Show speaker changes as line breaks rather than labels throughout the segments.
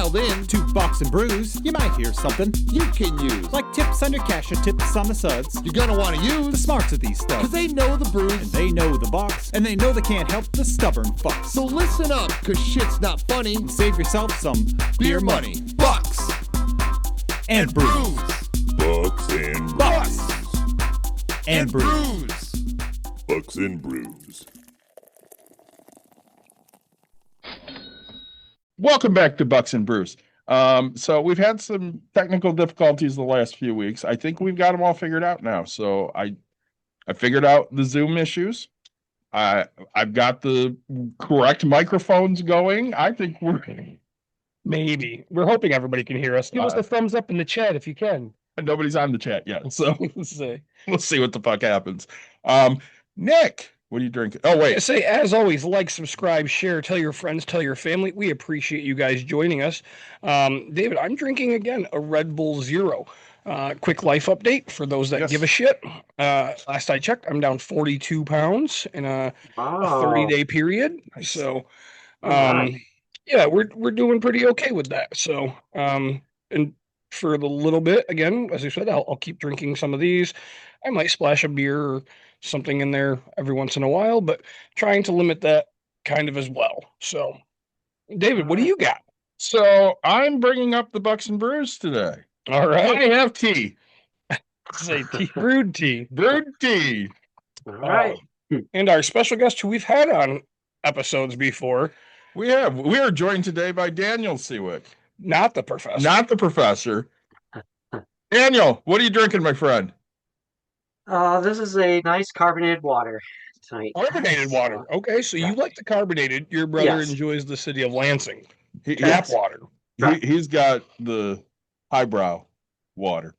called in
to Box and Brews, you might hear something
you can use.
like tips on your cash and tips on the suds.
You're gonna want to
The
use
smarts of these stuff.
because they know the brews.
And they know the box, and they know they can't help the stubborn fucks.
So listen up, because shit's not funny.
And save yourself some
Beer money. Bucks.
and brews.
Bucks and
Bucks and brews.
brews.
Bucks and Brews.
Welcome back to Bucks and Brews. So we've had some technical difficulties the last few weeks. I think we've got them all figured out now. So I figured out the Zoom issues. I've got the correct microphones going. I think
Maybe. We're hoping everybody can hear us. Give us a thumbs up in the chat if you can.
nobody's on the chat yet. So
Let's say.
we'll see what the fuck happens. Nick, what are you drinking? Oh, wait.
Say, as always, like, subscribe, share, tell your friends, tell your family. We appreciate you guys joining us. David, I'm drinking again a Red Bull Zero. Quick life update for those that
Yes.
give a shit. Last I checked, I'm down 42 pounds in a 30-day period. So, yeah, we're doing pretty okay with that. So, and for the little bit, again, as I said, I'll keep drinking some of these. I might splash a beer or something in there every once in a while, but trying to limit that kind of as well. So, David, what do you got?
So I'm bringing up the Bucks and Brews today.
All
I
right.
have tea.
Say tea, brewed tea.
Brewed tea.
All right.
And our special guest who we've had on episodes before,
We are joined today by Daniel Siwik,
not the professor.
not the professor. Daniel, what are you drinking, my friend?
This is a nice carbonated water tonight.
Carbonated water. Okay, so you like the carbonated. Your brother
Yes.
enjoys the city of Lansing.
He,
Tap
Yes.
water.
he's got the highbrow water.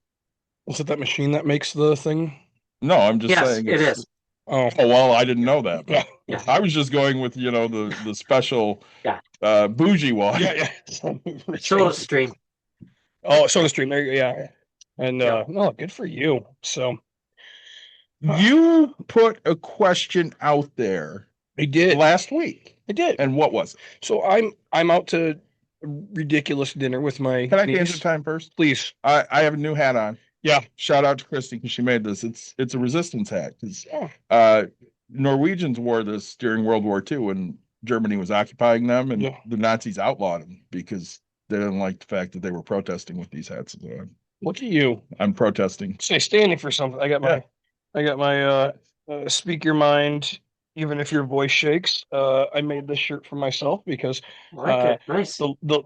Is it that machine that makes the thing?
No, I'm just
Yes,
saying.
it is.
Oh,
Oh, well, I didn't know that.
yeah.
Yeah.
I was just going with, the special
Yeah.
bougie water.
Yeah.
Soda stream.
Oh, SodaStream. There you go. Yeah. And
Yeah.
no, good for you. So
You put a question out there
I did.
last week.
I did.
And what was it?
So I'm out to a ridiculous dinner with my
Can I
niece.
answer time first?
Please.
I have a new hat on.
Yeah.
Shout out to Christy because she made this. It's a resistance hat. 'Cause,
Yeah.
Norwegians wore this during World War II when Germany was occupying them, and
Yeah.
the Nazis outlawed them because they didn't like the fact that they were protesting with these hats. So
Look at you.
I'm protesting.
Say standing for something. I got my speak your mind even if your voice shakes. I made this shirt for myself because
I like it. Nice.
the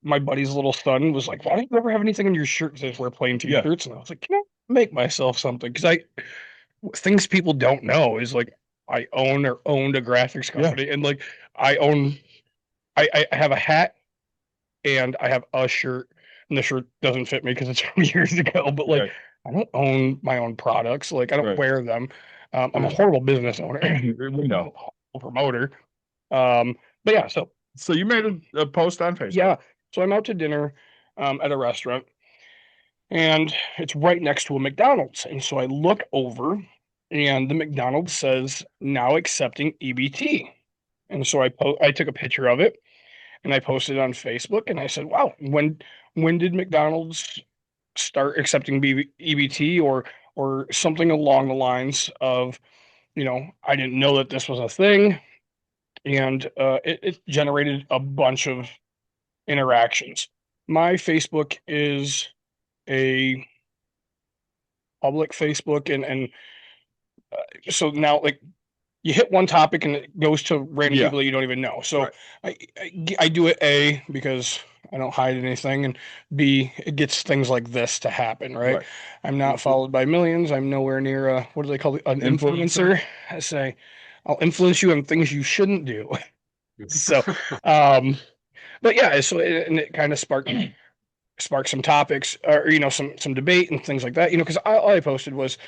my buddy's little son was like, "Why don't you ever have anything in your shirt?" Says we're plain
Yeah.
t-shirts, and I was like, "Can I make myself something?" Because things people don't know is like I owned a graphics company, and like I have a hat and I have a shirt, and the shirt doesn't fit me because it's from years ago. But like
Right.
I don't own my own products, like I don't
Right.
wear them. I'm a horrible business owner,
We know.
horrible promoter. But yeah,
So you made a post on Facebook.
yeah. So I'm out to dinner at a restaurant, and it's right next to a McDonald's. And so I look over, and the McDonald's says now accepting EBT. And so I took a picture of it, and I posted it on Facebook, and I said, "Wow, when did McDonald's start accepting EBT or something along the lines of, I didn't know that this was a thing." And it generated a bunch of interactions. My Facebook is a public Facebook, and so now like you hit one topic and it goes to random
Yeah.
people that you don't even know. So
Right.
I do it A because I don't hide anything, and B, it gets things like this to happen, right?
Right.
I'm not followed by millions. I'm nowhere near what do they call it? An influencer. I say, I'll influence you on things you shouldn't do. So, but yeah, so it kind of sparked some topics, or some debate and things like that. Because all I posted was,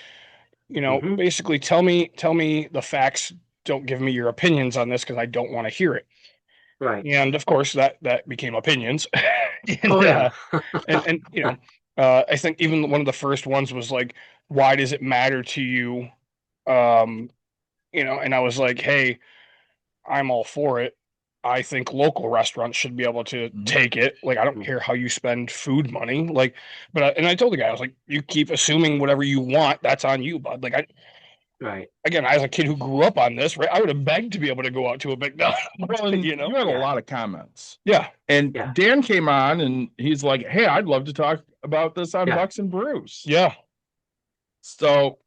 Mhm.
basically tell me the facts. Don't give me your opinions on this because I don't want to hear it.
Right.
And of course, that became opinions. And,
Oh yeah.
and I think even one of the first ones was like, why does it matter to you? And I was like, hey, I'm all for it. I think local restaurants should be able to take it. Like, I don't care how you spend food money. Like, and I told the guy, I was like, you keep assuming whatever you want, that's on you, bud. Like,
Right.
again, as a kid who grew up on this, right, I would have begged to be able to go out to a McDonald's.
Well, and
You know?
you had
Yeah.
a lot of comments.
Yeah.
And
Yeah.
Dan came on and he's like, hey, I'd love to talk about this on
Yeah.
Bucks and Brews.
Yeah.
So,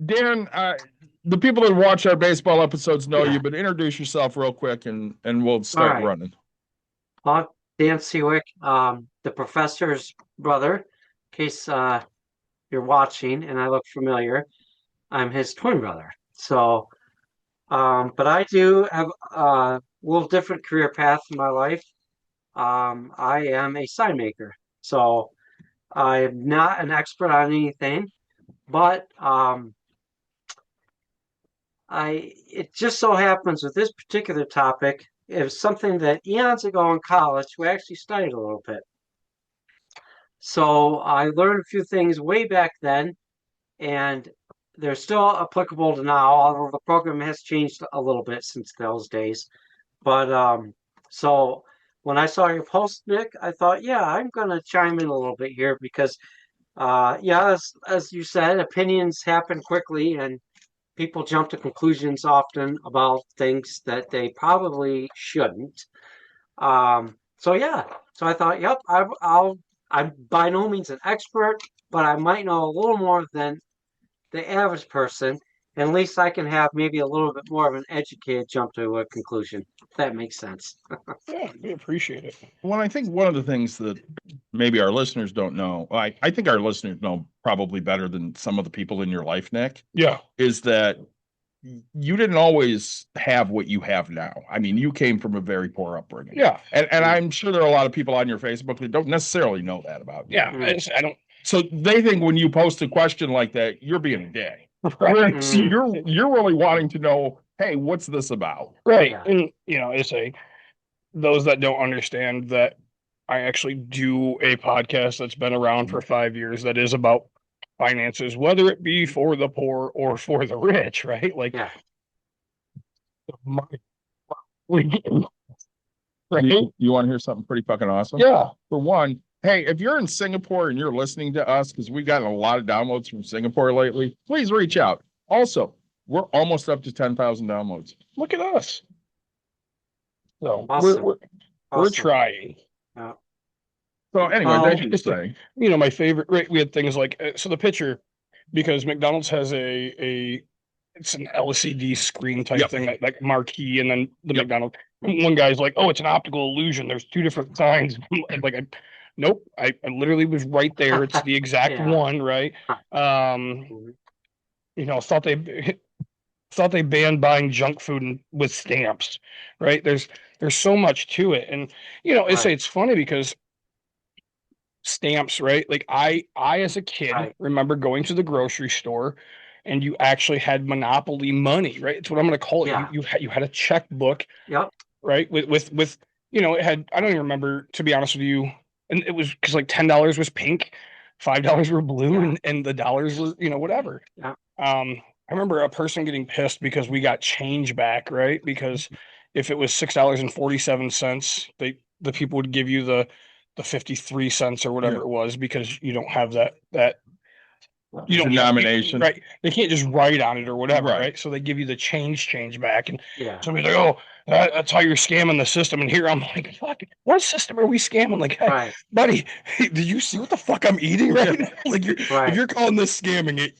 Dan, the people that watch our baseball episodes know
Yeah.
you, but introduce yourself real quick and we'll start
right.
running.
Dan Siwik, the professor's brother, in case you're watching and I look familiar. I'm his twin brother. So, but I do have a little different career path in my life. I am a sign maker. So I'm not an expert on anything, but it just so happens with this particular topic, it was something that eons ago in college we actually studied a little bit. So I learned a few things way back then, and they're still applicable to now, although the program has changed a little bit since those days. But so when I saw your post, Nick, I thought, yeah, I'm gonna chime in a little bit here because yeah, as you said, opinions happen quickly and people jump to conclusions often about things that they probably shouldn't. So yeah, so I thought, yep, I'm by no means an expert, but I might know a little more than the average person, and at least I can have maybe a little bit more of an educated jump to a conclusion. If that makes sense.
Yeah. We appreciate it.
Well, I think one of the things that maybe our listeners don't know, I think our listeners know probably better than some of the people in your life, Nick,
Yeah.
is that you didn't always have what you have now. I mean, you came from a very poor upbringing.
Yeah.
And I'm sure there are a lot of people on your Facebook that don't necessarily know that about you.
Yeah.
Mm.
I don't.
So they think when you post a question like that, you're being a dick.
Right.
Whereas
Mm.
you're really wanting to know, hey, what's this about?
Right.
Yeah.
And, it's those that don't understand that I actually do a podcast that's been around for 5 years that is about finances, whether it be for the poor or for the rich, right? Like,
Yeah.
right?
You want to hear something pretty fucking awesome?
Yeah.
For one, hey, if you're in Singapore and you're listening to us, because we've gotten a lot of downloads from Singapore lately, please reach out. Also, we're almost up to 10,000 downloads.
Look at us. So
Awesome.
we're
Awesome.
trying.
Yeah.
So anyway,
Oh,
thank you for saying.
My favorite, right? We had things like, so the picture, because McDonald's has it's an LCD screen type
Yep.
thing, like marquee, and then the
Yep.
McDonald's. One guy's like, "Oh, it's an optical illusion. There's two different signs." Nope. I literally was right there. It's the exact
Yeah.
one, right? Thought they banned buying junk food with stamps, right? There's so much to it, and it's funny because stamps, right? Like I as a kid
Right.
remember going to the grocery store and you actually had monopoly money, right? It's what I'm going to call it.
Yeah.
You had a checkbook,
Yep.
right? With it had, I don't even remember, to be honest with you, and it was because like $10 was pink, $5 were blue,
Yeah.
and the dollars was whatever.
Yeah.
I remember a person getting pissed because we got change back, right? Because if it was $6.47, the people would give you the 53 cents or whatever
Yeah.
it was, because you don't have that you don't
Denomination.
right? They can't just write on it or whatever,
Right.
right? So they give you the change back, and
Yeah.
somebody's like, "Oh, that's how you're scamming the system." And here I'm like, "Fuck, what system are we scamming?" Like,
Right.
buddy, did you see what the fuck I'm eating right now? Like,
Right.
if you're calling this scamming,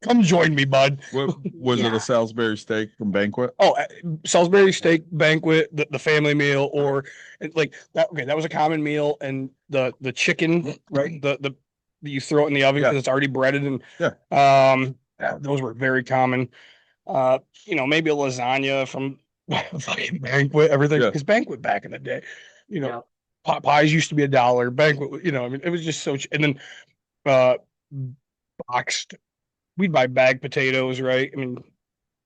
come join me, bud.
Was it
Yeah.
a Salisbury steak from Banquet?
Oh, Salisbury steak banquet, the family meal, or like that. Okay, that was a common meal, and the chicken, right? The you throw it in the oven because it's already breaded, and those were very common. Maybe a lasagna from fucking Banquet, everything, because Banquet back in the day, pies used to be $1. Banquet, I mean, it was just so. And then boxed, we'd buy bag potatoes, right? I mean,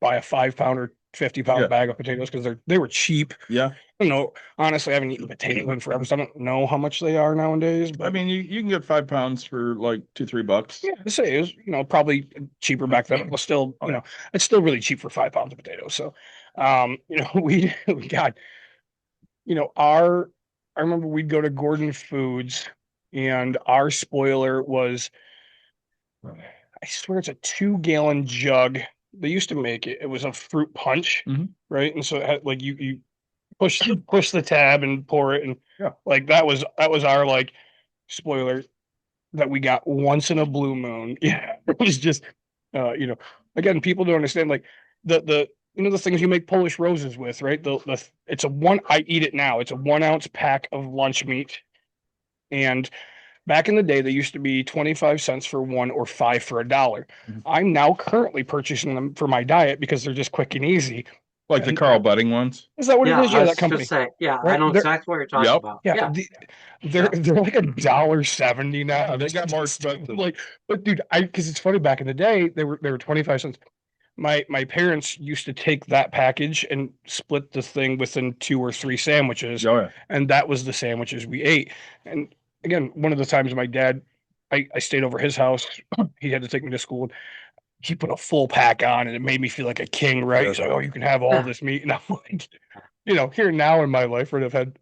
buy a 5-pound or 50-pound bag of potatoes because they were cheap.
Yeah.
I don't know. Honestly, I haven't eaten potato in forever, so I don't know how much they are nowadays. But
I mean, you can get 5 pounds for like $2-3.
yeah, I say it was, probably cheaper back then. It was still, it's still really cheap for 5 pounds of potatoes. So, we got I remember we'd go to Gordon Foods and our spoiler was, I swear it's a 2-gallon jug. They used to make it. It was a fruit punch,
Mhm.
right? And so it had, like you push the tab and pour it, and
Yeah.
like that was our like spoiler that we got once in a blue moon. Yeah, it was just again, people don't understand like the the things you make Polish roses with, right? The it's a one. I eat it now. It's a 1 ounce pack of lunch meat, and back in the day, they used to be 25 cents for one or five for $1.
Mhm.
I'm now currently purchasing them for my diet because they're just quick and easy.
Like the
And
Carl Budding ones.
is that what
Yeah,
it is?
I
Yeah,
was
that company.
just saying. Yeah, I
Right?
know
They're
exactly what you're talking
Yep.
about.
yeah,
Yeah,
they're like $1.70 now.
They got more expensive.
Like, but dude, because it's funny. Back in the day, they were 25 cents. My parents used to take that package and split the thing within 2 or 3 sandwiches,
Oh yeah.
and that was the sandwiches we ate. And again, one of the times my dad, I stayed over his house. He had to take me to school. He put a full pack on, and it made me feel like a king, right? He's like, "Oh, you can have all this meat," and I'm like, here now in my life, would have had,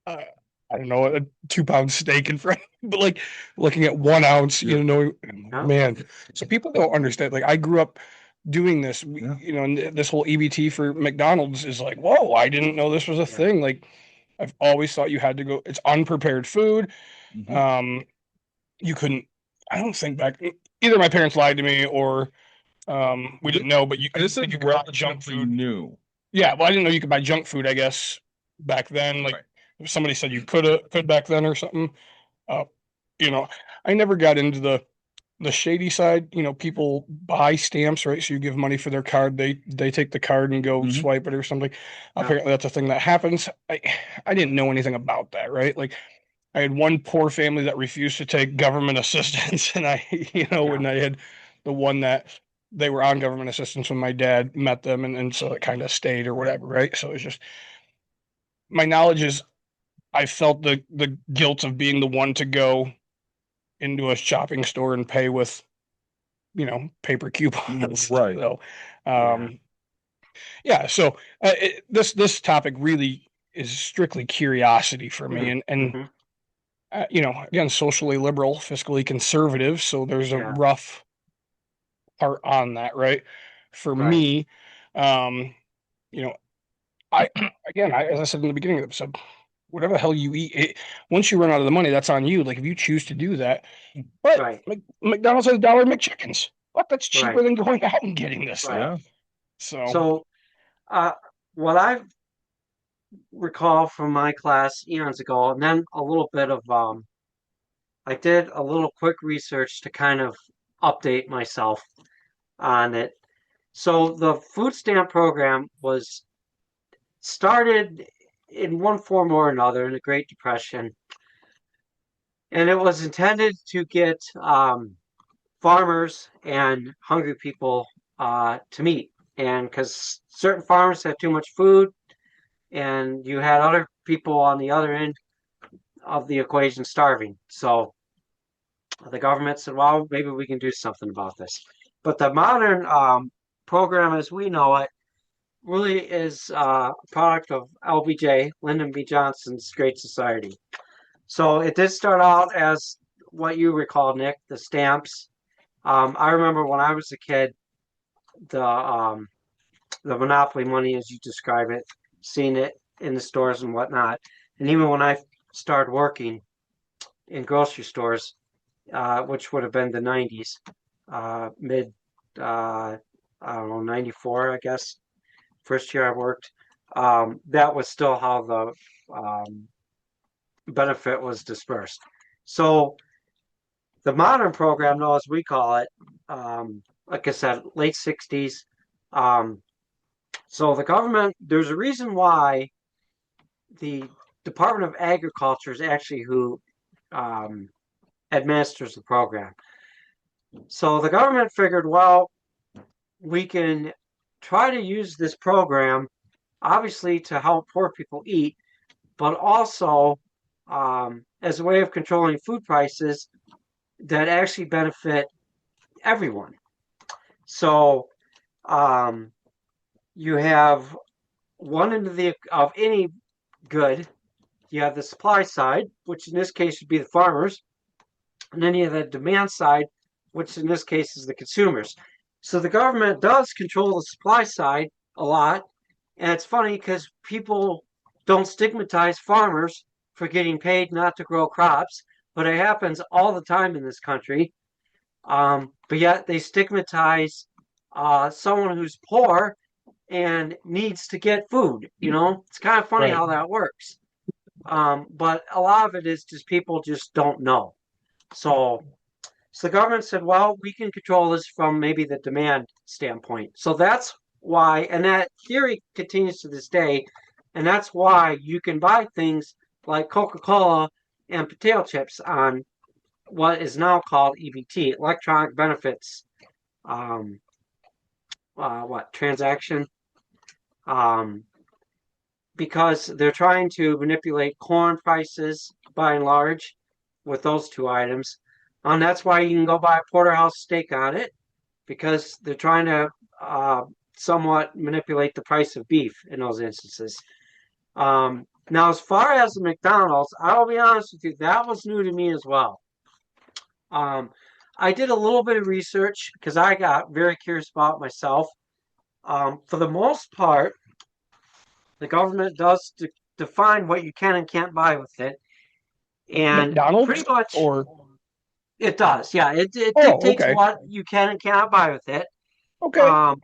uh, I don't know, a 2 pound steak in front, but like looking at 1 ounce,
Yeah.
Yeah.
man. So people don't understand. Like I grew up doing this,
Yeah.
and this whole EBT for McDonald's is like, whoa, I didn't know this was a thing. Like I've always thought you had to go. It's unprepared food.
Mhm.
You couldn't. I don't think back. Either my parents lied to me, or we didn't know. But you
This
could
is
you could buy junk
relatively
food.
new.
Yeah, well, I didn't know you could buy junk food. I guess back then, like
Right.
somebody said you could back then or something. Uh, you know, I never got into the shady side. People buy stamps, right? So you give money for their card. They take the card and go
Mhm.
swipe it or something.
Yeah.
Apparently, that's a thing that happens. I didn't know anything about that, right? Like I had one poor family that refused to take government assistance, and when I had the one that they were on government assistance when my dad met them, and so it kind of stayed or whatever, right? So it's just my knowledge is I felt the guilt of being the one to go into a shopping store and pay with paper coupons.
Right.
So, so this topic really is strictly curiosity for me, and
Mhm.
again, socially liberal, fiscally conservative. So there's a
Yeah.
rough part on that, right? For
Right.
me, you know, as I said in the beginning of the episode, whatever the hell you eat, once you run out of the money, that's on you. Like if you choose to do that, but
Right.
McDonald's has $1 McChickens. What? That's cheaper
Right.
than going out and getting this
Right.
stuff.
Yeah.
So, what I recall from my class eons ago, and then a little bit of I did a little quick research to kind of update myself on it. So the food stamp program was started in one form or another in the Great Depression, and it was intended to get farmers and hungry people to meet. And because certain farmers had too much food, and you had other people on the other end of the equation starving. So the government said, well, maybe we can do something about this. But the modern program as we know it really is a product of LBJ, Lyndon B. Johnson's Great Society. So it did start out as what you recall, Nick, the stamps. I remember when I was a kid, the monopoly money, as you describe it, seeing it in the stores and whatnot. And even when I started working in grocery stores, which would have been the 90s, mid, I don't know, 94, I guess, first year I worked, that was still how the benefit was dispersed. So the modern program, though, as we call it, like I said, late 60s. So the government, there's a reason why the Department of Agriculture is actually who administers the program. So the government figured, well, we can try to use this program, obviously, to help poor people eat, but also as a way of controlling food prices that actually benefit everyone. So you have one end of any good. You have the supply side, which in this case would be the farmers, and then you have the demand side, which in this case is the consumers. So the government does control the supply side a lot, and it's funny because people don't stigmatize farmers for getting paid not to grow crops, but it happens all the time in this country. But yet they stigmatize someone who's poor and needs to get food. It's kind of funny
Right.
how that works. But a lot of it is just people just don't know. So the government said, well, we can control this from maybe the demand standpoint. So that's why, and that theory continues to this day, and that's why you can buy things like Coca-Cola and potato chips on what is now called EBT, electronic benefits, transaction, um, because they're trying to manipulate corn prices by and large with those two items. And that's why you can go buy a porterhouse steak on it, because they're trying to somewhat manipulate the price of beef in those instances. Now, as far as the McDonald's, I will be honest with you, that was new to me as well. I did a little bit of research because I got very curious about it myself. For the most part, the government does define what you can and can't buy with it. And
McDonald's
pretty much
or
it does. Yeah, it
Oh,
dictates
okay.
what you can and cannot buy with it.
okay.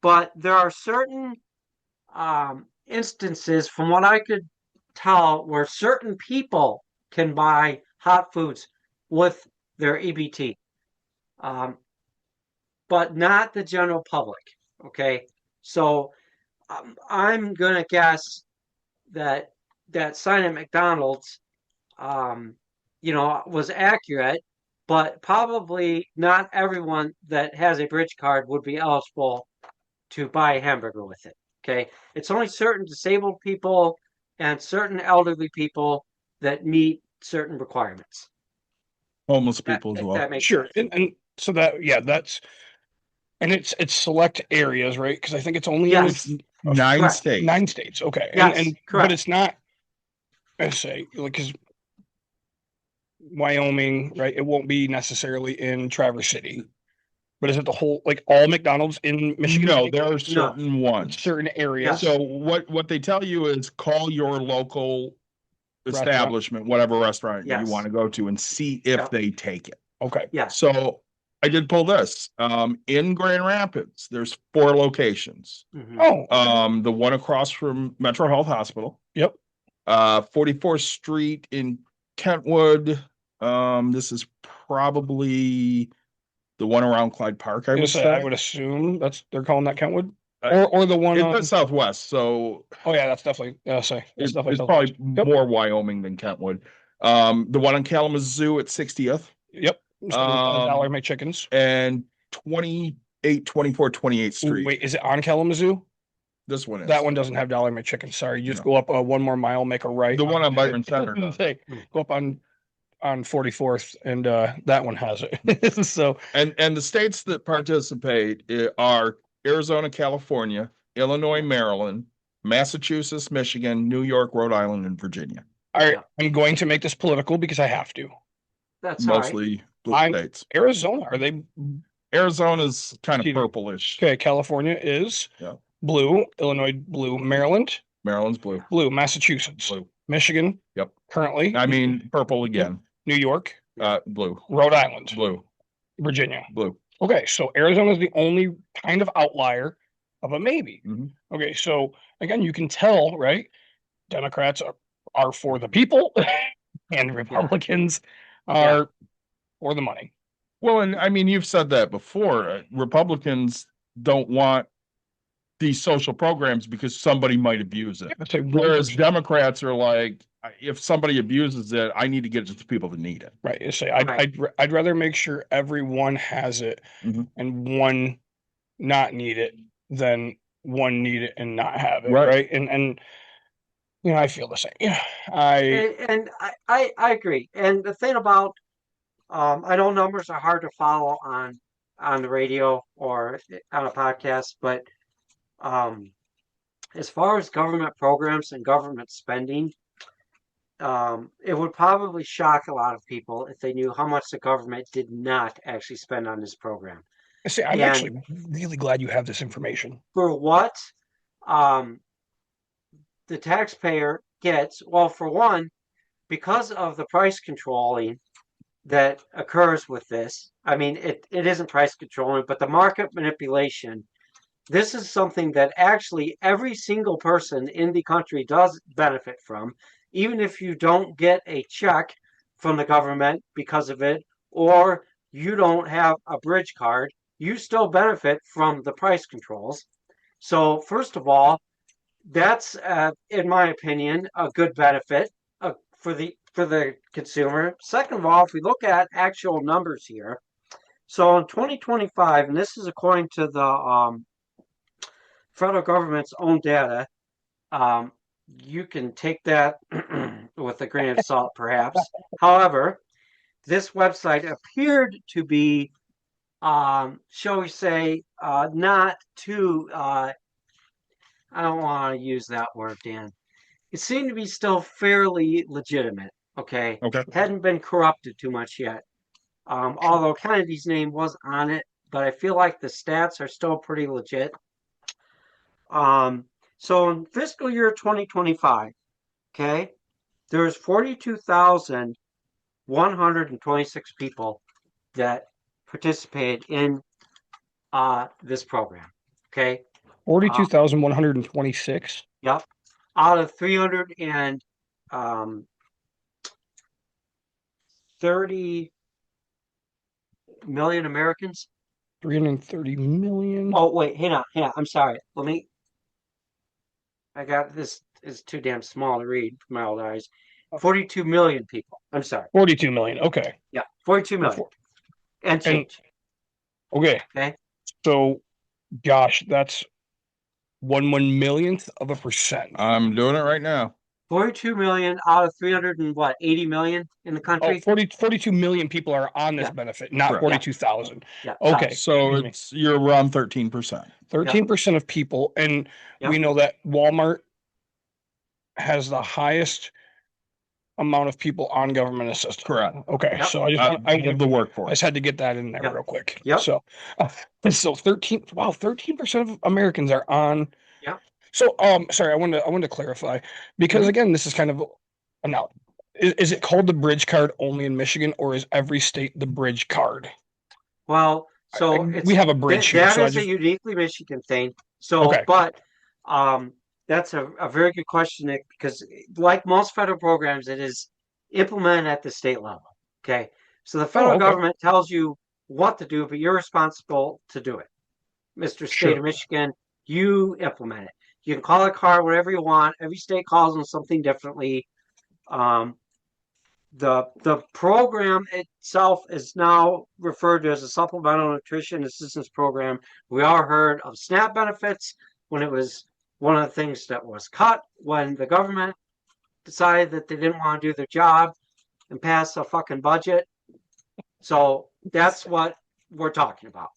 But there are certain instances, from what I could tell, where certain people can buy hot foods with their EBT, but not the general public. Okay, so I'm gonna guess that sign at McDonald's, was accurate, but probably not everyone that has a bridge card would be eligible to buy a hamburger with it. Okay, it's only certain disabled people and certain elderly people that meet certain requirements.
Homeless people as
If
well.
that makes
Sure.
sense.
And so that, yeah, and it's select areas, right? Because I think it's only
Yes.
in
Nine
Correct.
states.
9 states. Okay.
Yes,
And
correct.
but it's not, I say, like, because Wyoming, right? It won't be necessarily in Traverse City, but is it the whole, like, all McDonald's in Michigan?
No, there are certain ones.
certain areas.
Yes.
So what they tell you is call your local
Restaurant.
establishment, whatever restaurant
Yes.
you want to go to, and see if
Yep.
they take it.
Okay.
Yes.
So I did pull this. In Grand Rapids, there's 4 locations.
Mhm.
Oh,
The one across from Metro Health Hospital.
Yep.
44th Street in Kentwood. This is probably the one around Clyde Park, I would say.
I would assume they're calling that Kentwood,
Uh,
or the one
It's
on.
the Southwest, so
Oh yeah, that's definitely. That's
it's
definitely
probably
Southwest. Yep.
more Wyoming than Kentwood. The one in Kalamazoo at 60th.
Yep. $1 make chickens.
And 28, 24, 28th Street.
Wait, is it on Kalamazoo?
This one is.
That one doesn't have $1 make chickens. Sorry, you just
No.
go up one more mile, make a right.
The one on Byron Center does.
Say, go up on 44th, and that one has it. So
And the states that participate are Arizona, California, Illinois, Maryland, Massachusetts, Michigan, New York, Rhode Island, and Virginia.
I'm going to make this political because I have to.
That's all right.
Mostly blue
I'm-
states.
Arizona, are they
Arizona's kind of
See,
purplish.
okay? California is
Yeah.
blue. Illinois blue. Maryland
Maryland's blue.
blue. Massachusetts
Blue.
Michigan.
Yep.
Currently,
I mean, purple again.
New York,
Blue.
Rhode Island,
Blue.
Virginia.
Blue.
Okay, so Arizona is the only kind of outlier of a maybe.
Mhm.
Okay, so again, you can tell, right? Democrats are for the people, and Republicans are for the money.
Well, and I mean, you've said that before. Republicans don't want these social programs because somebody might abuse it.
I'd say
Whereas Democrats are like, if somebody abuses it, I need to get it to the people that need it.
right. You say
Right.
I'd rather make sure everyone has it
Mhm.
and one not need it than one need it and not have it.
Right.
Right. And I feel the same. Yeah.
And I agree. And the thing about I know numbers are hard to follow on the radio or on a podcast, but as far as government programs and government spending, it would probably shock a lot of people if they knew how much the government did not actually spend on this program.
See, I'm
And
actually really glad you have this information.
for what um, the taxpayer gets, well, for one, because of the price controlling that occurs with this, I mean, it isn't price controlling, but the market manipulation. This is something that actually every single person in the country does benefit from, even if you don't get a check from the government because of it, or you don't have a bridge card, you still benefit from the price controls. So, first of all, that's, in my opinion, a good benefit for the consumer. Second of all, if we look at actual numbers here, so in 2025, and this is according to the federal government's own data, you can take that with a grain of salt, perhaps. However, this website appeared to be, shall we say, not too. I don't want to use that word, Dan. It seemed to be still fairly legitimate. Okay.
Okay.
Hadn't been corrupted too much yet. Although Kennedy's name was on it, but I feel like the stats are still pretty legit. So in fiscal year 2025, okay, there's 42,126 people that participated in this program. Okay.
42,126.
Yep. Out of 330 million Americans.
330 million.
Oh, wait, hang on. I'm sorry. I got this is too damn small to read from my old eyes. 42 million people. I'm sorry.
42 million. Okay.
Yeah, 42 million. And change.
Okay.
Okay.
So, gosh, that's 1/1 millionth of a percent.
I'm doing it right now.
42 million out of 80 million in the
Oh,
country.
42 million people are on this
Yeah.
benefit, not
Correct.
42,000.
Yeah.
Okay.
So
Excuse me.
you're around 13%.
13% of people, and we know that Walmart has the highest amount of people on government assistance.
Correct.
Okay,
Yep.
so I
Of the
I
workforce.
just had to get that in there
Yep.
real quick.
Yep.
So 13% of Americans are on.
Yep.
So sorry, I wanted to clarify because again, this is kind of now. Is it called the bridge card only in Michigan, or is every state the bridge card?
Well, so
we have a bridge here.
That
So
is a uniquely Michigan thing. So,
Okay.
but that's a very good question, Nick, because like most federal programs, it is implemented at the state level. Okay. So the federal
okay.
government tells you what to do, but you're responsible to do it. Mr. State
Sure.
of Michigan, you implement it. You can call a card whatever you want. Every state calls them something differently. The program itself is now referred to as a supplemental nutrition assistance program. We all heard of SNAP benefits when it was one of the things that was cut when the government decided that they didn't want to do their job and pass a fucking budget. So that's what we're talking about.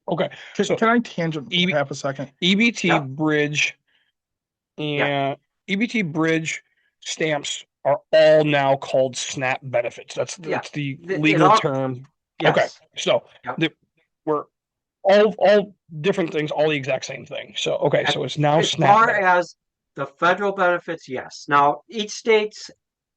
Okay.
Can I tangent half a second?
EBT bridge and EBT bridge stamps are all now called SNAP benefits. That's the legal term.
Yes.
Okay. So we're all different things, all the exact same thing. So okay, so it's now
as
SNAP.
As far as the federal benefits, yes. Now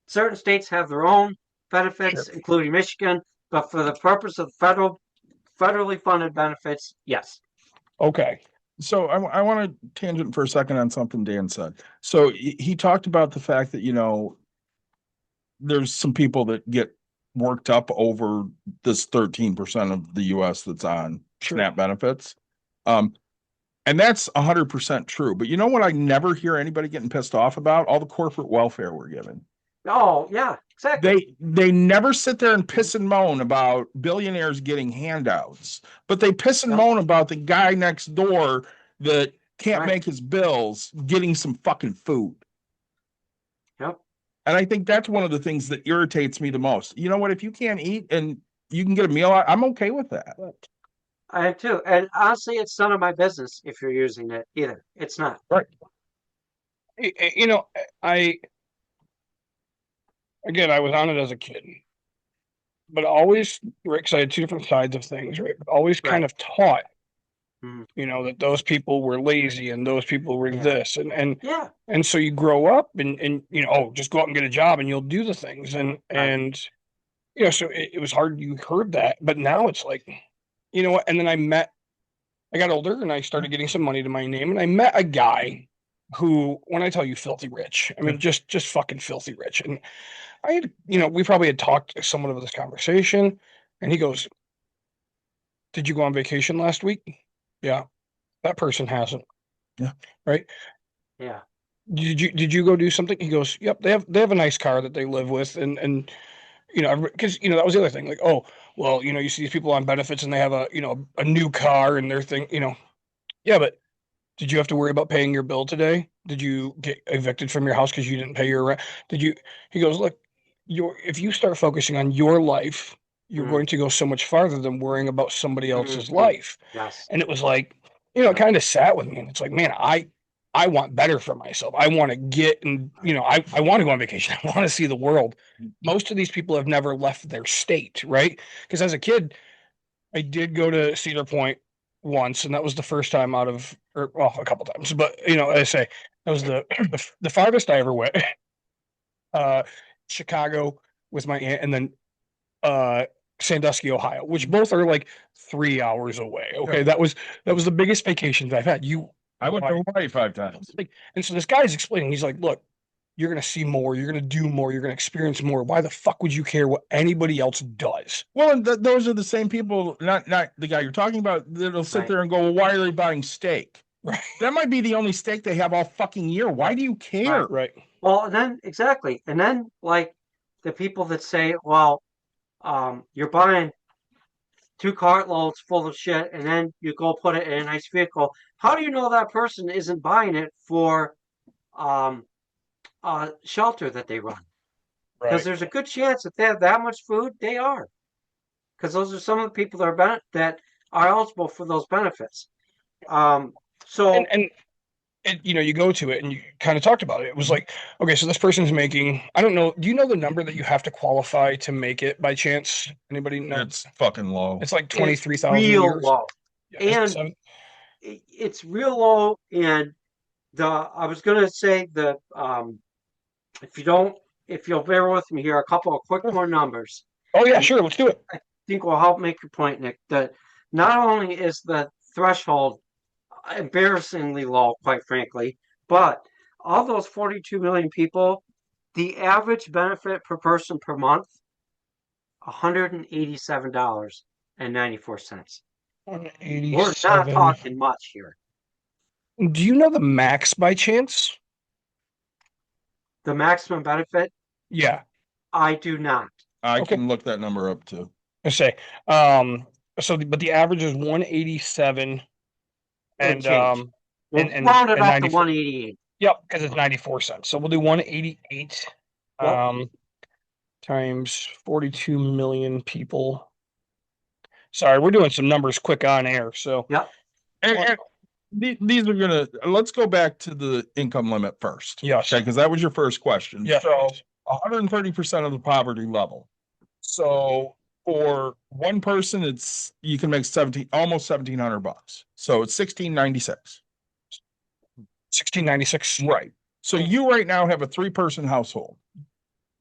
certain states have their own benefits, including Michigan, but for the purpose of federally funded benefits, yes.
Okay.
So I want to tangent for a second on something Dan said. So he talked about the fact that, there's some people that get worked up over this 13% of the US that's on SNAP benefits. And that's 100% true. But you know what I never hear anybody getting pissed off about? All the corporate welfare we're given.
Oh, yeah, exactly.
They never sit there and piss and moan about billionaires getting handouts, but they piss and moan about the guy next door that can't make his bills getting some fucking food.
Yep.
And I think that's one of the things that irritates me the most. You know what? If you can't eat and you can get a meal, I'm okay with that.
I am too. And honestly, it's none of my business if you're using it either. It's not.
Right.
You know, again, I was on it as a kid, but always, Rick, 'cause I had two different sides of things, right? But always kind
Right.
of taught,
Mhm.
that those people were lazy and those people were
Yeah.
this,
Yeah.
and so you grow up and oh, just go out and get a job and you'll do the things, and so it was hard. You heard that, but now it's like, you know what? And then I got older and I started getting some money to my name, and I met a guy who, when I tell you filthy rich, I mean just fucking filthy rich. And I had, we probably had talked somewhat of this conversation, and he goes, "Did you go on vacation last week?" Yeah, that person hasn't.
Yeah.
Right.
Yeah.
Did you go do something? He goes, "Yep, they have a nice car that they live with, and because that was the other thing. Like, oh, well, you see these people on benefits and they have a new car and their thing, yeah, but did you have to worry about paying your bill today? Did you get evicted from your house because you didn't pay your rent? Did you?" He goes, "Look, if you start focusing on your life, you're
Mhm.
going to go so much farther than worrying about somebody else's
Mhm.
life."
Yes.
And it was like, it kind of sat with me, and it's like, man, I want better for myself. I want to get, and I want to go on vacation. I want to see the world. Most of these people have never left their state, right? Because as a kid, I did go to Cedar Point once, and that was the first time out of, or well, a couple times, but I say that was the farthest I ever went. Uh, Chicago with my aunt, and then uh Sandusky, Ohio, which both are like 3 hours away. Okay,
Yeah.
that was the biggest vacations I've had.
I went to Hawaii 5 times.
Like, and so this guy's explaining. He's like, "Look, you're gonna see more. You're gonna do more. You're gonna experience more. Why the fuck would you care what anybody else does?"
Well, and those are the same people, not the guy you're talking about, that'll sit
Right.
there and go, well, why are they buying steak?
Right.
That might be the only steak they have all fucking year. Why do you care?
Right.
Well, and then exactly, and then like the people that say, well, you're buying 2 cartloads full of shit, and then you go put it in a nice vehicle. How do you know that person isn't buying it for um, shelter that they run? Because
Right.
there's a good chance if they have that much food, they are. Because those are some of the people that are eligible for those benefits. Um,
And
so
and and you go to it and you kind of talked about it. It was like, okay, so this person's making, I don't know, do you know the number that you have to qualify to make it by chance? Anybody know?
It's fucking low.
It's like
it's
23,000 a
real
year.
low,
Yeah, is it
and
seven?
it's real low. And I was gonna say if you don't, if you'll bear with me here, a couple of quick more numbers.
Oh yeah,
And
sure, let's do it.
I think will help make your point, Nick. That not only is the threshold embarrassingly low, quite frankly, but of those 42 million people, the average benefit per person per month, $187.94. We're not
187.
talking much here.
Do you know the max by chance?
The maximum benefit,
Yeah.
I do not.
I
Okay.
can look that number up too.
I say. But the average is 187
And
and
change. We'll
and
round it
and
up to
94.
188.
Yep, because it's 94 cents. So we'll do 188
Yep.
times 42 million people. Sorry, we're doing some numbers quick on air. So
Yep.
And these are gonna, let's go back to the income limit first.
yes.
Okay, because that was your first question.
Yeah.
So 130% of the poverty level. So for one person, you can make almost $1,700. So it's 1696.
1696.
Right. So you right now have a 3-person household.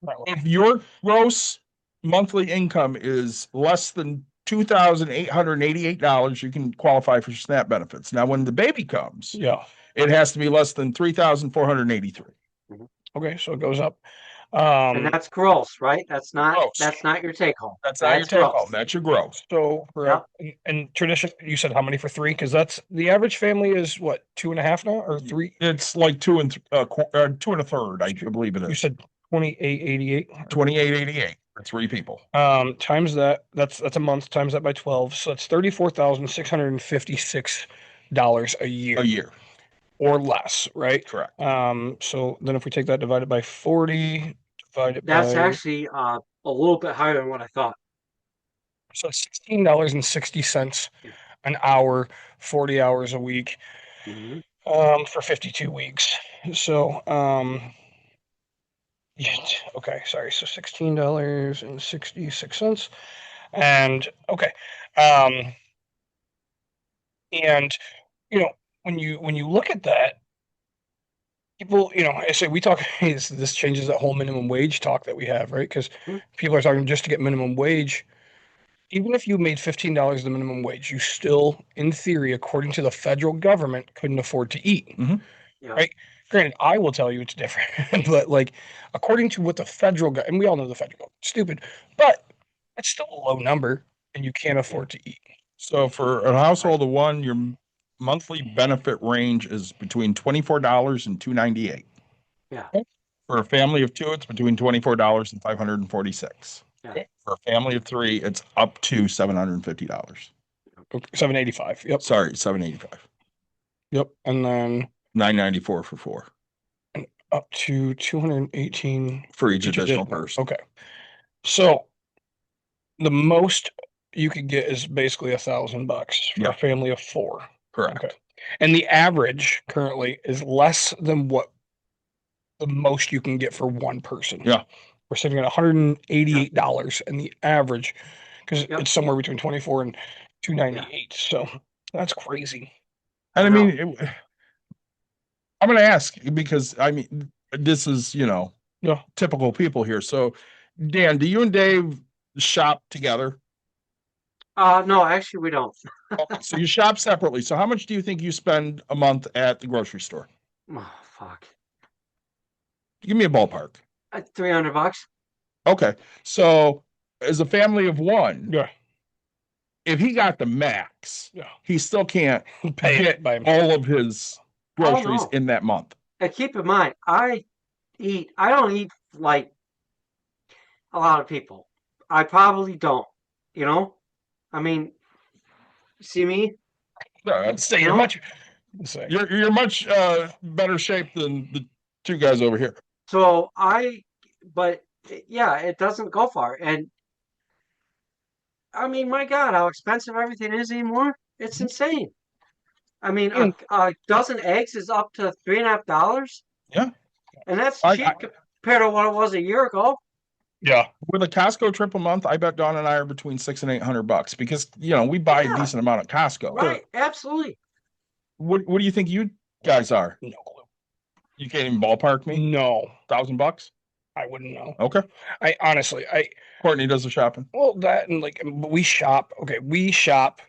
Right.
If your gross monthly income is less than $2,888, you can qualify for SNAP benefits. Now, when the baby comes,
Yeah.
it has to be less than 3,483.
Okay, so it goes up.
And that's gross, right? That's not
Gross.
your take home.
That's not your take home. That's your gross.
So for and tradition, you said how many for 3? Because that's the average family is what, 2.5 now or 3?
It's like 2 and 2 1/3, I believe it
You
is.
said 2888.
2888 for 3 people.
Times that. That's a month. Times that by 12. So it's $34,656 a year.
A year.
Or less, right?
Correct.
So then if we take that divided by 40, divided
That's
by,
actually a little bit higher than what I thought.
so it's $16.60 an hour, 40 hours a week,
Mhm.
for 52 weeks. So, yeah, okay, sorry. So $16.66. And okay. Um, and when you look at that, people, I say we talk this changes that whole minimum wage talk that we have, right? Because
Mhm.
people are talking just to get minimum wage. Even if you made $15 the minimum wage, you still, in theory, according to the federal government, couldn't afford to eat.
Yeah.
Right? Granted, I will tell you it's different, but like according to what the federal and we all know the federal government's stupid, but it's still a low number, and you can't afford to eat.
So for a household of one, your monthly benefit range is between $24 and $298.
Yeah.
For a family of two, it's between $24 and $546.
Yeah.
For a family of three, it's up to $750.
Okay, 785. Yep.
Sorry, 785.
Yep. And then
994 for four
up to 218
for each additional person.
Okay. So the most you could get is basically $1,000 for
Yeah.
a family of four.
Correct.
Okay. And the average currently is less than what the most you can get for one person.
Yeah.
We're sitting at $188 and the average, because
Yep.
it's somewhere between 24 and 298. So that's crazy.
And I
I know.
mean, I'm going to ask because I mean, this is,
Yeah.
typical people here. So, Dan, do you and Dave shop together?
No, actually, we don't.
So you shop separately. So how much do you think you spend a month at the grocery store?
Oh, fuck.
Give me a ballpark.
$300.
Okay. So as a family of one,
Yeah.
if he got the max,
Yeah.
he still can't
Pay
hit
it by himself.
all of his groceries
no.
in that month.
And keep in mind, I don't eat like a lot of people. I probably don't, you know? I mean, see me?
No, I'd say
You
you're
know?
much
Say.
you're much better shape than the two guys over here.
So but yeah, it doesn't go far. And I mean, my God, how expensive everything is anymore. It's insane. I mean,
And-
a dozen eggs is up to $3.50.
Yeah.
And that's
I-
cheap compared to what it was a year ago.
Yeah.
With a Costco trip a month, I bet Dawn and I are between $600 and $800 because we buy a
Yeah.
decent amount at Costco.
Right, absolutely.
What do you think you guys are?
No clue.
You can't even ballpark me?
No,
$1,000?
I wouldn't know.
Okay.
I honestly,
Courtney does the shopping.
well, that and like we shop. Okay, we shop.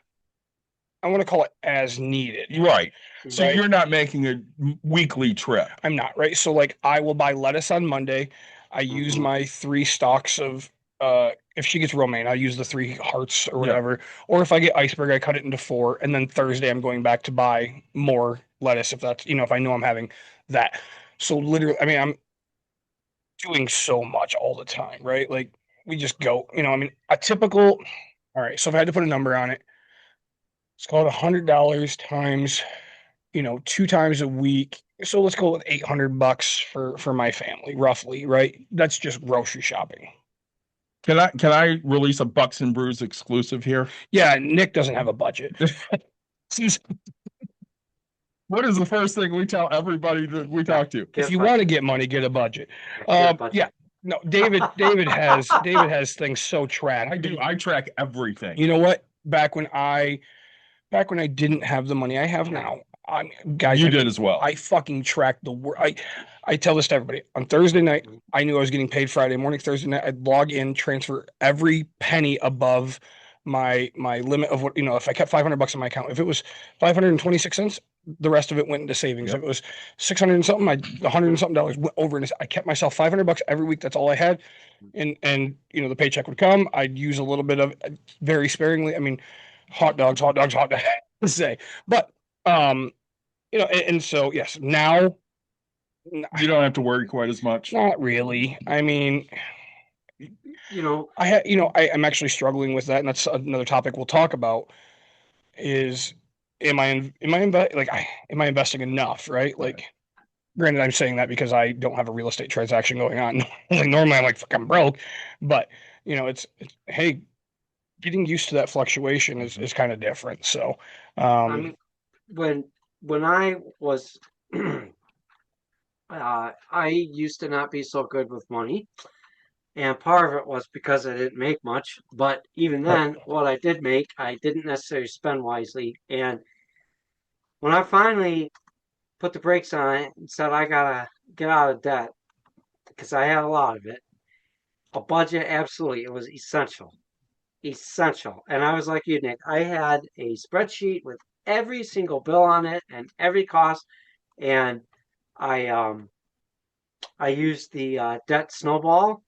I want to call it as needed.
Right. So
Right.
you're not making a weekly trip.
I'm not, right? So like I will buy lettuce on Monday. I use
Mhm.
my 3 stalks of if she gets romaine, I'll use the 3 hearts or
Yeah.
whatever. Or if I get iceberg, I cut it into 4. And then Thursday I'm going back to buy more lettuce if that's, if I know I'm having that. So literally, I mean, I'm doing so much all the time, right? Like we just go, I mean, a typical, all right, so if I had to put a number on it, it's called $100 times, 2 times a week. So let's go with $800 for my family, roughly, right? That's just grocery shopping.
Can I release a Bucks and Brews exclusive here?
Yeah, Nick doesn't have a budget.
What is the first thing we tell everybody that we talk to?
If you want to get money, get a budget.
Get a budget.
Yeah. No, David has things so tracked.
I do. I track everything.
You know what? Back when I didn't have the money I have now, guys,
You did as well.
I fucking tracked the work. I tell this to everybody. On Thursday night, I knew I was getting paid Friday morning. Thursday night, I'd log in, transfer every penny above my limit of what, if I kept $500 in my account, if it was 526 cents, the rest of it went into savings.
Yep.
If it was 600 and something, $100 and something went over, and I kept myself $500 every week. That's all I had. And the paycheck would come. I'd use a little bit of very sparingly. I mean, hot dogs to say, but and so yes, now
You don't have to worry quite as much.
not really. I mean, I'm actually struggling with that, and that's another topic we'll talk about. Is am I investing enough? Right? Like, granted, I'm saying that because I don't have a real estate transaction going on. Like normally, I'm like, fuck, I'm broke, but it's hey, getting used to that fluctuation is kind of different. So,
I mean, when I was I used to not be so good with money, and part of it was because I didn't make much. But even then, what I did make, I didn't necessarily spend wisely. And when I finally put the brakes on it and said I gotta get out of debt because I had a lot of it, a budget absolutely it was essential, essential. And I was like you, Nick. I had a spreadsheet with every single bill on it and every cost, and I um I used the debt snowball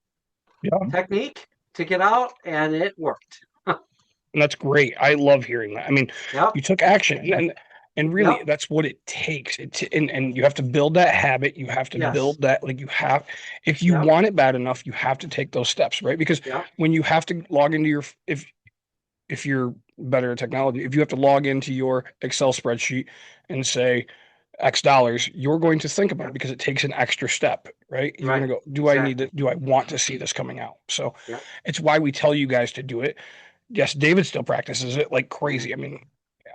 Yeah.
technique to get out, and it worked.
And that's great. I love hearing that. I mean,
Yep,
you took action and really
yep,
that's what it takes. And you have to build that habit. You have to
yes,
build that, like you have, if you
yep,
want it bad enough, you have to take those steps, right? Because
yep,
when you have to log into your, if you're better at technology, if you have to log into your Excel spreadsheet and say X dollars, you're going to think about it
yep,
because it takes an extra step, right? You're
right,
going to go, do I need
exactly.
to, do I want to see this coming out? So
Yep,
it's why we tell you guys to do it. Yes, David still practices it like
mm,
crazy. I mean,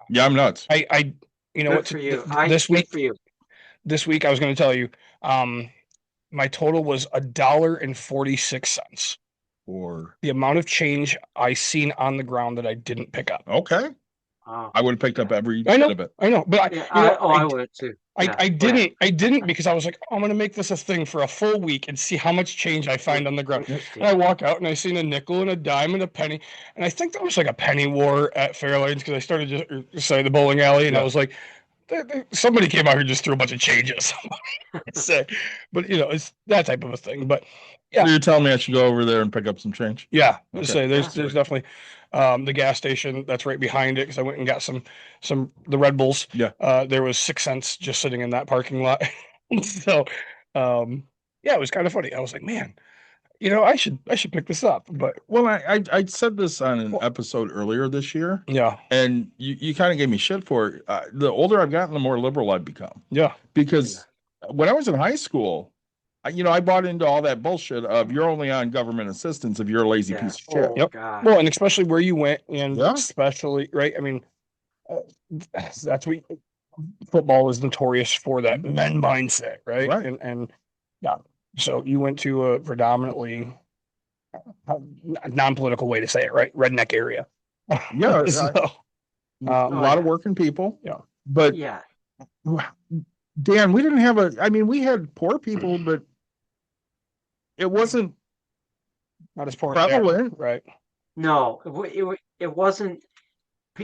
Yeah, I'm nuts.
you know
good
what,
for you. Good for you.
this week I was going to tell you, um, my total was $1.46.
Or
The amount of change I seen on the ground that I didn't pick up.
okay,
Oh,
I would have picked
yeah,
up every bit of it.
I know, but
yeah.
you know,
I would too. Yeah, go ahead.
I didn't because I was like, oh, I'm gonna make this a thing for a full week and see how much change I find on the ground.
Interesting.
And I walk out and I seen a nickel and a dime and a penny, and I think that was like a penny war at Fairlanes because I started just say the bowling alley, and I
Yeah.
was like, somebody came out here and just threw a bunch of change at somebody. Say, but you know, it's that type of a thing. But
So
yeah,
you're telling me I should go over there and pick up some change?
yeah,
Okay.
say there's
Absolutely.
definitely the gas station that's right behind it because I went and got some the Red Bulls.
Yeah.
There was 6 cents just sitting in that parking lot. So um yeah, it was kind of funny. I was like, man, you know, I should pick this up. But
Well, I said this on an episode earlier this year,
yeah,
and you kind of gave me shit for it. The older I've gotten, the more liberal I've become.
yeah,
Because when I was in high school, I bought into all that bullshit of you're only on government assistance if you're a lazy
Yeah.
piece of shit.
Oh
yep.
God.
Well, and especially where you went, and
Yeah.
especially right. I mean, uh, that's what football is notorious for, that men mindset, right?
Right.
And yeah. So you went to a predominantly non-political way to say it, right? Redneck area.
Yeah,
So,
a
oh,
lot of
yeah.
working people.
Yeah.
But
Yeah.
Dan, we didn't have we had poor people, but it wasn't
not as important there,
prevalent.
right?
No, it wasn't.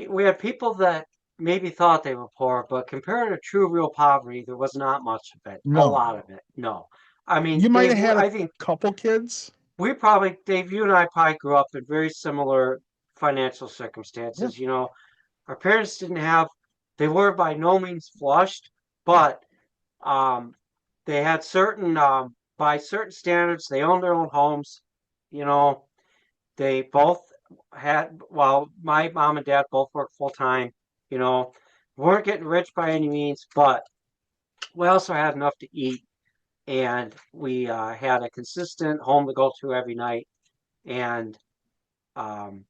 We had people that maybe thought they were poor, but compared to true real poverty, there was not much of it. A
No.
lot of it. No. I mean,
You might
Dave,
have had
I
a
think
couple kids.
Dave, you and I probably grew up in very similar financial circumstances. You know, our parents didn't have, they were by no means flushed, but um, they had certain, by certain standards, they owned their own homes. You know, they both had, well, my mom and dad both worked full time. You know, weren't getting rich by any means, but we also had enough to eat, and we had a consistent home to go to every night, and um,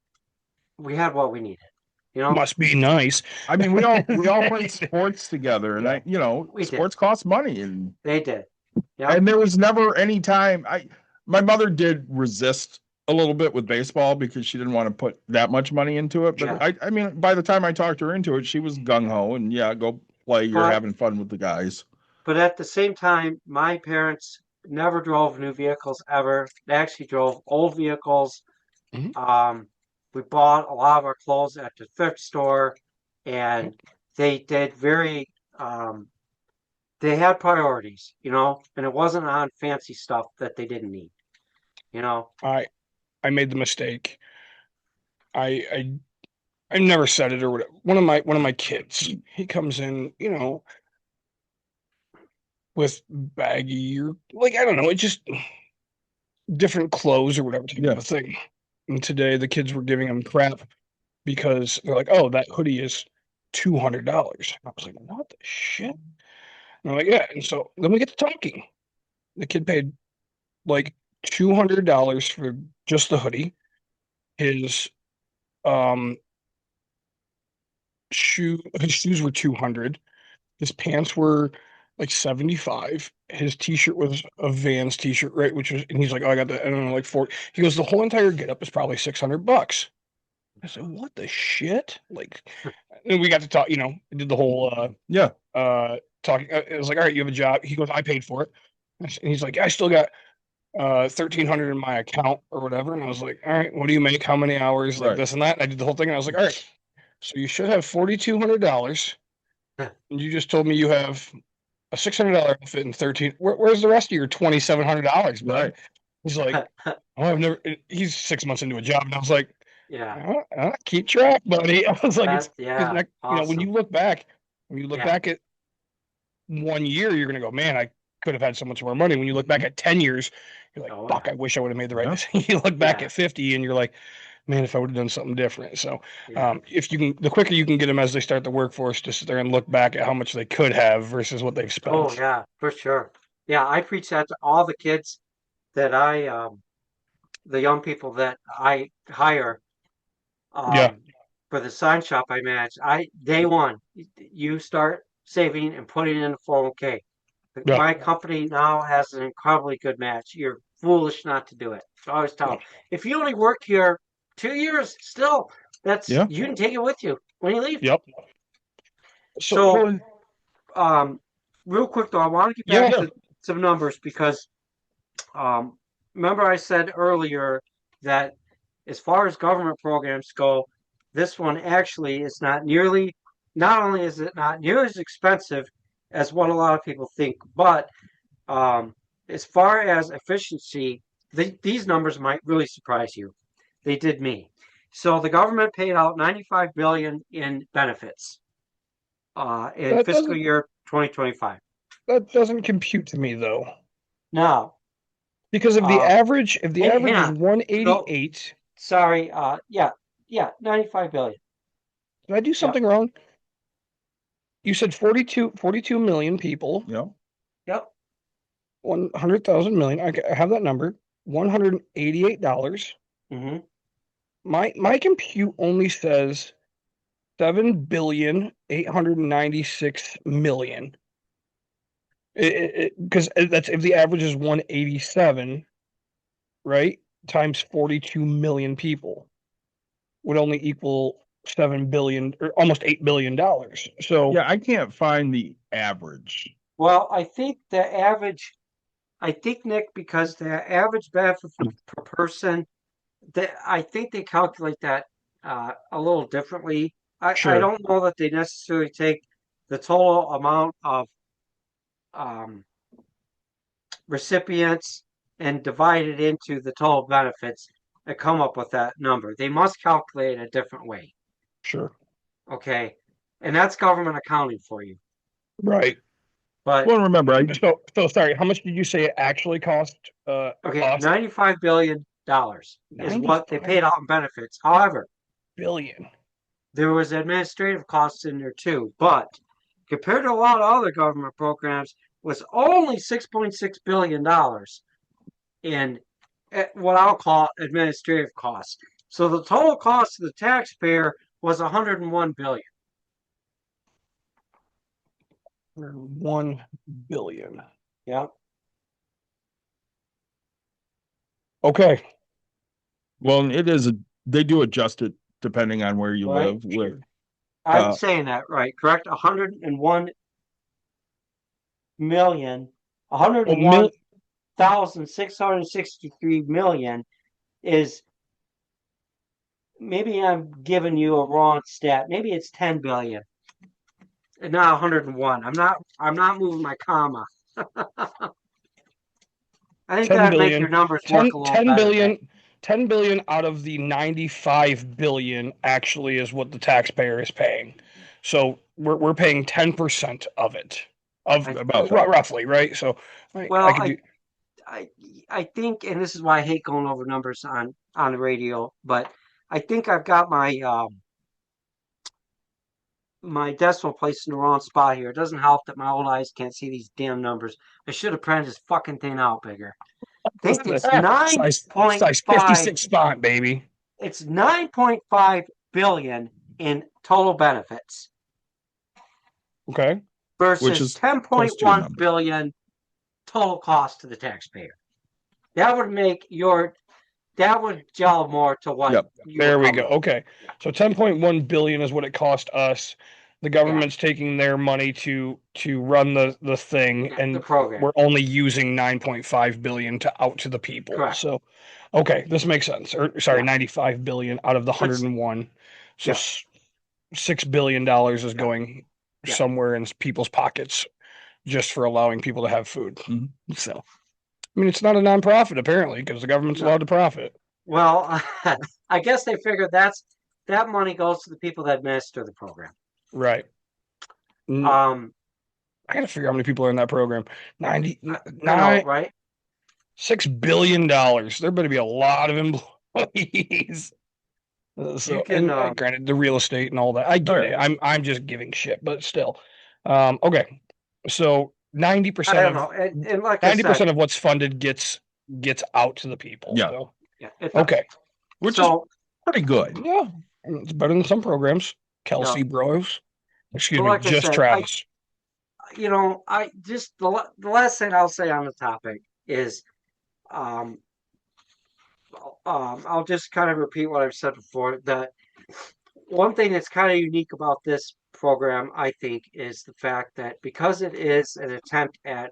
we had what we needed. You know,
Must be nice.
I mean, we all played sports together, and
we did.
sports cost money, and
They did. Yeah.
and there was never any time my mother did resist a little bit with baseball because she didn't want to put that much money into it. But
Yeah.
I mean, by the time I talked her into it, she was gung ho, and yeah, go play. You're
But
having fun with the guys.
but at the same time, my parents never drove new vehicles ever. They actually drove old vehicles.
Mhm.
We bought a lot of our clothes at the thrift store, and they did very. They had priorities, you know, and it wasn't on fancy stuff that they didn't need, you know.
I made the mistake. I I never said it or whatever. One of my kids, he comes in, you know, with baggy or like I don't know, it just different clothes or whatever type of a thing. And today the kids were giving him crap because they're like, "Oh, that hoodie is $200." I was like, "What the shit?" And I'm like, "Yeah." And so then we get to talking. The kid paid like $200 for just the hoodie. His um his shoes were 200. His pants were like 75. His t-shirt was a Vans t-shirt, right? Which was, and he's like, oh, I got the, I don't know, like 40. He goes, the whole entire getup is probably $600. I said, what the shit? Like, and we got to talk, did the whole,
Yeah.
talking. It was like, all right, you have a job. He goes, I paid for it. And he's like, I still got 1,300 in my account or whatever. And I was like, all right, what do you make? How many hours? Like
Right.
this and that. And I did the whole thing. And I was like, all right, so you should have $4,200. And you just told me you have a $600 outfit and 13. Where's the rest of your $2,700?
Right.
He's like, oh, I've never. He's 6 months into a job, and I was like,
Yeah.
keep track, buddy. I was like,
That's,
it's,
yeah.
when
Awesome.
you look back,
Yeah.
back at 1 year, you're gonna go, man, I could have had so much more money. When you look back at 10 years, you're like,
Oh,
fuck,
yeah.
I wish I would have made the right
Yeah.
decision. You look back
Yeah.
at 50, and you're like, man, if I would have done something different. So,
Yeah.
if you can, the quicker you can get them as they start the workforce, to sit there and look back at how much they could have versus what they've spent.
Oh, yeah, for sure. Yeah, I preach that to all the kids that the young people that I hire,
Yeah.
for the sign shop I manage. Day one, you start saving and putting in a 401k.
Yeah.
My company now has an incredibly good match. You're foolish not to do it. So I always tell them, if you only work here 2 years, still,
Yeah.
you can take it with you when you leave.
Yep.
So, real quick though, I want to get back
Yeah.
to some numbers because, remember I said earlier that as far as government programs go, this one actually is not only is it not near as expensive as what a lot of people think, but as far as efficiency, these numbers might really surprise you. They did me. So the government paid out $95 billion in benefits in
That
fiscal
doesn't
year 2025.
that doesn't compute to me though.
Now,
Because if the average
hang
is
on.
188,
sorry, yeah, 95 billion.
did I do something wrong? You said 42 million people,
Yeah.
Yep.
100,000 million. I have that number. $188.
Mm-hmm.
My compute only says 7,896,000,000. Because that's if the average is 187, right? Times 42 million people would only equal 7 billion or almost $8 billion. So
Yeah, I can't find the average.
Well, I think Nick, because the average benefit per person, I think they calculate that a little differently. I
Sure.
don't know that they necessarily take the total amount of recipients and divide it into the total benefits and come up with that number. They must calculate it a different way.
Sure.
Okay. And that's government accounting for you.
Right.
But
Well, remember,
So sorry, how much did you say it actually cost?
okay,
cost?
$95 billion is what they paid out in benefits. However,
billion.
there was administrative costs in there too. But compared to a lot of other government programs, was only $6.6 billion in what I'll call administrative costs. So the total cost to the taxpayer was $101 billion.
1 billion.
Yeah.
okay. Well, they do adjust it depending on where you
Right.
live. With
I'm saying that right, correct? 101 million, 101,663 million is, maybe I'm giving you a wrong stat. Maybe it's 10 billion. And not 101. I'm not moving my comma. I think
10
that'd make
billion.
your numbers
10,
work a little
10
better.
billion. 10 billion out of the 95 billion actually is what the taxpayer is paying. So we're paying 10% of it.
About that.
Roughly, right? So
Well,
I could do,
I think, and this is why I hate going over numbers on the radio, but I think I've got my my decimal placed in the wrong spot here. It doesn't help that my old eyes can't see these damn numbers. I should have printed this fucking thing out bigger. I think it's
size 56 font, baby.
It's 9.5 billion in total benefits.
Okay.
versus
is
ten point
close to your
one
number.
billion total cost to the taxpayer. That would make that would gel more to what
Yep.
you
There
were
we
coming
go.
with.
Okay. So 10.1 billion is what it cost us. The government's taking their money to run the thing,
Yeah,
and
the program.
we're only using 9.5 billion to out to the people.
Correct.
So, okay, this makes sense. Or sorry,
Yeah.
95 billion out of the 101. So
Yeah.
$6 billion is going
Yeah.
somewhere in people's pockets just for allowing people to have food.
Mhm.
So, I mean, it's not a nonprofit apparently because the government's
No.
allowed to profit.
Well, I guess they figured that money goes to the people that administer the program.
Right.
Um,
I gotta figure out how many people are in that program.
I know, right?
$6 billion. There better be a lot of employees. So,
You can,
and granted, the real estate and all that, I get
Oh,
it.
yeah.
I'm just giving shit, but still. Okay. So
I
90%
don't
of
know. And like I
90%
said,
of what's funded gets out to the people.
Yeah.
So,
yeah, it does.
okay.
Which
So
is pretty good.
Yeah. It's better than some programs. Kelsey Bros. Excuse
But
me,
like I
just
said,
Travis.
I just the last thing I'll say on the topic is, I'll just kind of repeat what I've said before. That one thing that's kind of unique about this program, I think, is the fact that because it is an attempt at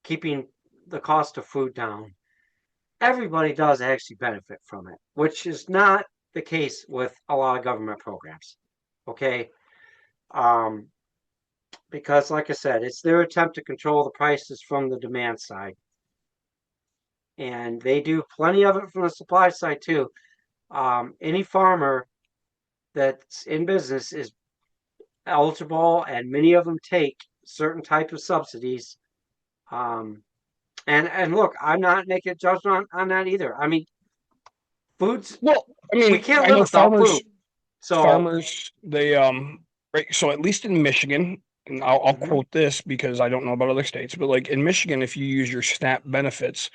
keeping the cost of food down, everybody does actually benefit from it, which is not the case with a lot of government programs. Okay. Because like I said, it's their attempt to control the prices from the demand side. And they do plenty of it from the supply side too. Any farmer that's in business is eligible, and many of them take certain type of subsidies. And look, I'm not making a judgment on that either. I mean, foods
Well, I mean,
we can't
I
live
know
without food. So
farmers, they right. So at least in Michigan, and I'll
Mhm.
quote this because I don't know about other states, but like in Michigan, if you use your SNAP benefits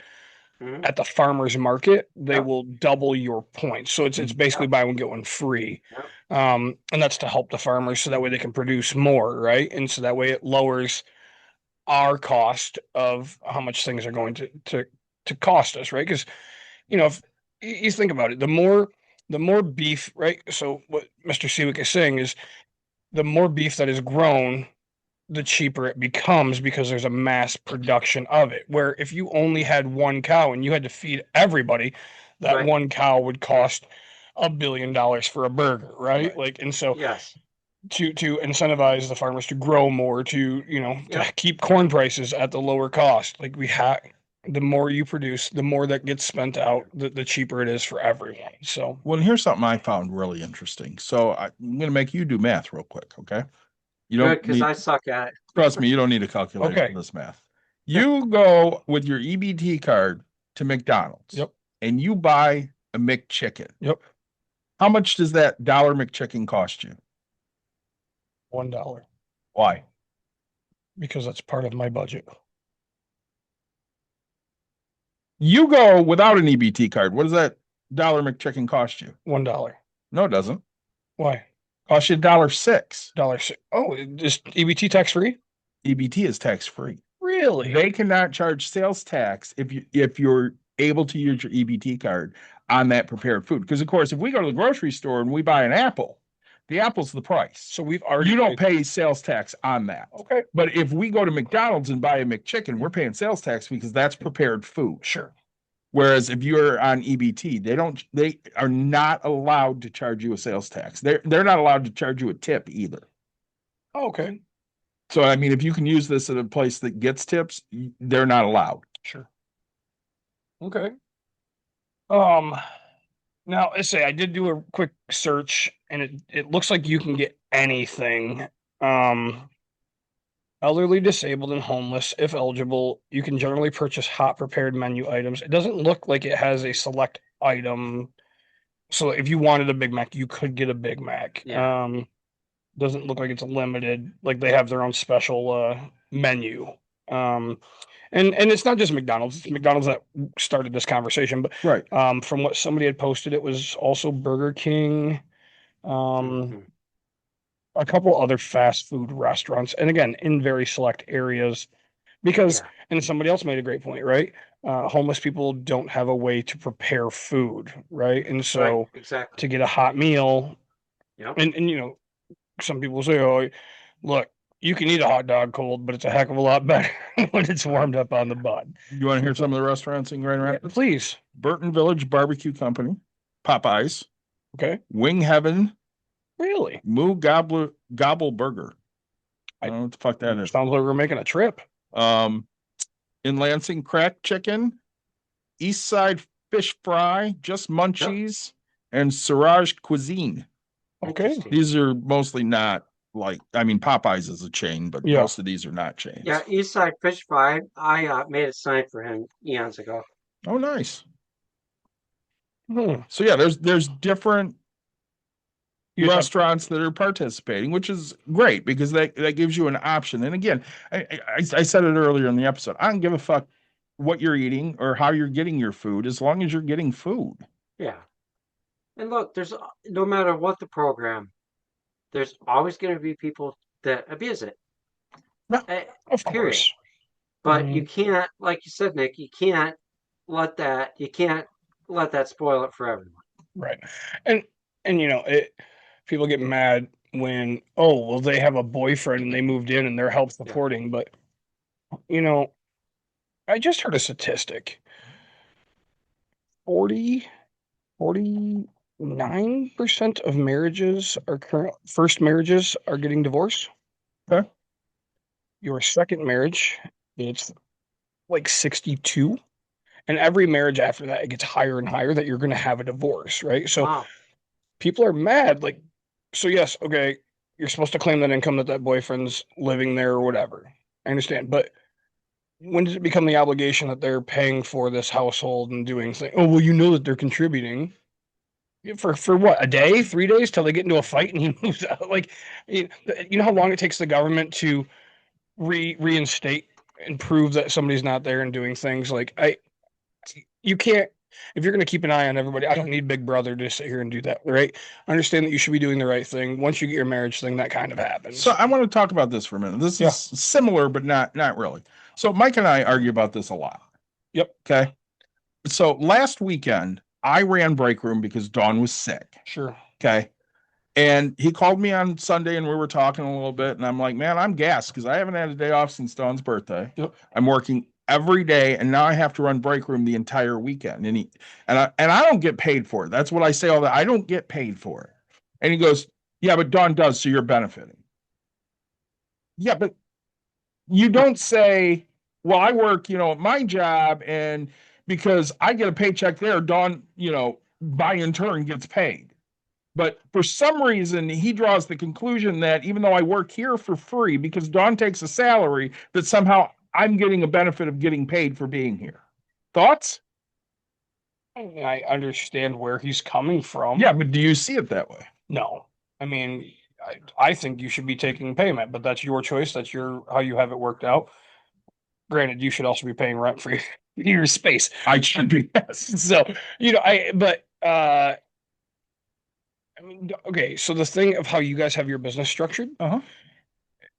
Mhm.
at the farmers market, they
Yep.
will double your points. So it's basically buy one get one free.
Yep.
And that's to help the farmers so that way they can produce more, right? And so that way it lowers our cost of how much things are going to cost us, right? Because if you think about it, the more beef, right? So what Mr. Siwik is saying is the more beef that is grown, the cheaper it becomes because there's a mass production of it. Where if you only had one cow and you had to feed everybody, that
Right.
one cow would cost $1 billion for a burger, right? Like, and so
Yes.
to incentivize the farmers to grow more, to
Yep.
keep corn prices at the lower cost, like the more you produce, the more that gets spent out, the cheaper it is for everyone. So,
Well, here's something I found really interesting. So I'm going to make you do math real quick, okay? You
Good,
don't
because
need,
I suck at it.
trust me, you don't need a calculator
Okay.
for this math. You go with your EBT card to McDonald's.
Yep.
And you buy a McChicken.
Yep.
How much does that dollar McChicken cost you?
$1,
Why?
because that's part of my budget.
You go without an EBT card. What does that dollar McChicken cost you?
$1.
No, it doesn't.
Why?
Cost you $1.06.
$1. Oh, is EBT tax free?
EBT is tax free.
Really?
They cannot charge sales tax if you're able to use your EBT card on that prepared food. Because of course, if we go to the grocery store and we buy an apple, the apple's the price.
So we've already
You don't pay sales tax on that.
Okay.
But if we go to McDonald's and buy a McChicken, we're paying sales tax because that's prepared food.
Sure.
Whereas if you're on EBT, they are not allowed to charge you a sales tax. They're not allowed to charge you a tip either.
Oh, okay.
So I mean, if you can use this at a place that gets tips, they're not allowed.
Sure. Okay. Now let's say I did do a quick search and it looks like you can get anything. Elderly, disabled, and homeless, if eligible, you can generally purchase hot prepared menu items. It doesn't look like it has a select item. So if you wanted a Big Mac, you could get a Big Mac.
Yeah.
Doesn't look like it's limited. Like they have their own special menu. And it's not just McDonald's. It's McDonald's that started this conversation, but
Right.
from what somebody had posted, it was also Burger King.
Mhm.
a couple other fast food restaurants, and again, in very select areas, because,
Yeah.
and somebody else made a great point, right? Homeless people don't have a way to prepare food, right? And so
Right. Exactly.
to get a hot meal,
Yep.
and some people say, oh, look, you can eat a hot dog cold, but it's a heck of a lot better when it's warmed up on the bun.
You want to hear some of the restaurants in Grand
Yeah,
Rapids?
please.
Burton Village Barbecue Company, Popeyes,
Okay.
Wing Heaven,
Really?
Moo Gobble Burger. I don't know what the fuck that is.
Sounds like we're making a trip.
In Lansing, Crack Chicken, East Side Fish Fry, Just Munchies, and Siraj Cuisine.
Okay.
Interesting.
These are mostly not like, I mean, Popeyes is a chain, but
Yeah.
most of these are not chains.
Yeah, Eastside Fish Fry. I made a sign for him eons ago.
Oh, nice.
Hmm.
So yeah, there's different
You just have-
restaurants that are participating, which is great because that gives you an option. And again, I said it earlier in the episode. I don't give a fuck what you're eating or how you're getting your food, as long as you're getting food.
Yeah. And look, there's no matter what the program, there's always going to be people that abuse it.
No,
Of
Period.
course.
But you can't, like you said, Nick, you can't let that spoil it for everyone.
Right. And people get mad when, oh, well, they have a boyfriend and they moved in and they're help supporting, but I just heard a statistic. 49% of marriages first marriages are getting divorced.
Okay.
Your second marriage, it's like 62. And every marriage after that, it gets higher and higher that you're going to have a divorce, right? So
Wow.
people are mad. Like, so yes, okay, you're supposed to claim that income that boyfriend's living there or whatever. I understand. But when does it become the obligation that they're paying for this household and doing things? Oh, well, that they're contributing. For what, a day, 3 days till they get into a fight and he moves out? Like, you know how long it takes the government to reinstate and prove that somebody's not there and doing things? Like, you can't, if you're going to keep an eye on everybody, I don't need Big Brother to sit here and do that, right? I understand that you should be doing the right thing. Once you get your marriage thing, that kind of happens.
So I want to talk about this for a minute. This is similar, but not really. So Mike and I argue about this a lot.
Yep.
Okay. So last weekend, I ran break room because Dawn was sick.
Sure.
Okay. And he called me on Sunday and we were talking a little bit. And I'm like, man, I'm gassed because I haven't had a day off since Dawn's birthday.
Yep.
I'm working every day. And now I have to run break room the entire weekend. And I don't get paid for it. That's what I say all that. I don't get paid for it. And he goes, yeah, but Dawn does. So you're benefiting. Yeah, but you don't say, well, I work, at my job, and because I get a paycheck there, Dawn, by in turn gets paid. But for some reason, he draws the conclusion that even though I work here for free, because Dawn takes a salary, that somehow I'm getting a benefit of getting paid for being here. Thoughts?
I understand where he's coming from.
Yeah, but do you see it that way?
No. I mean, I think you should be taking payment, but that's your choice. That's how you have it worked out. Granted, you should also be paying rent for your space.
I should be, yes.
So, I mean, okay, so the thing of how you guys have your business structured,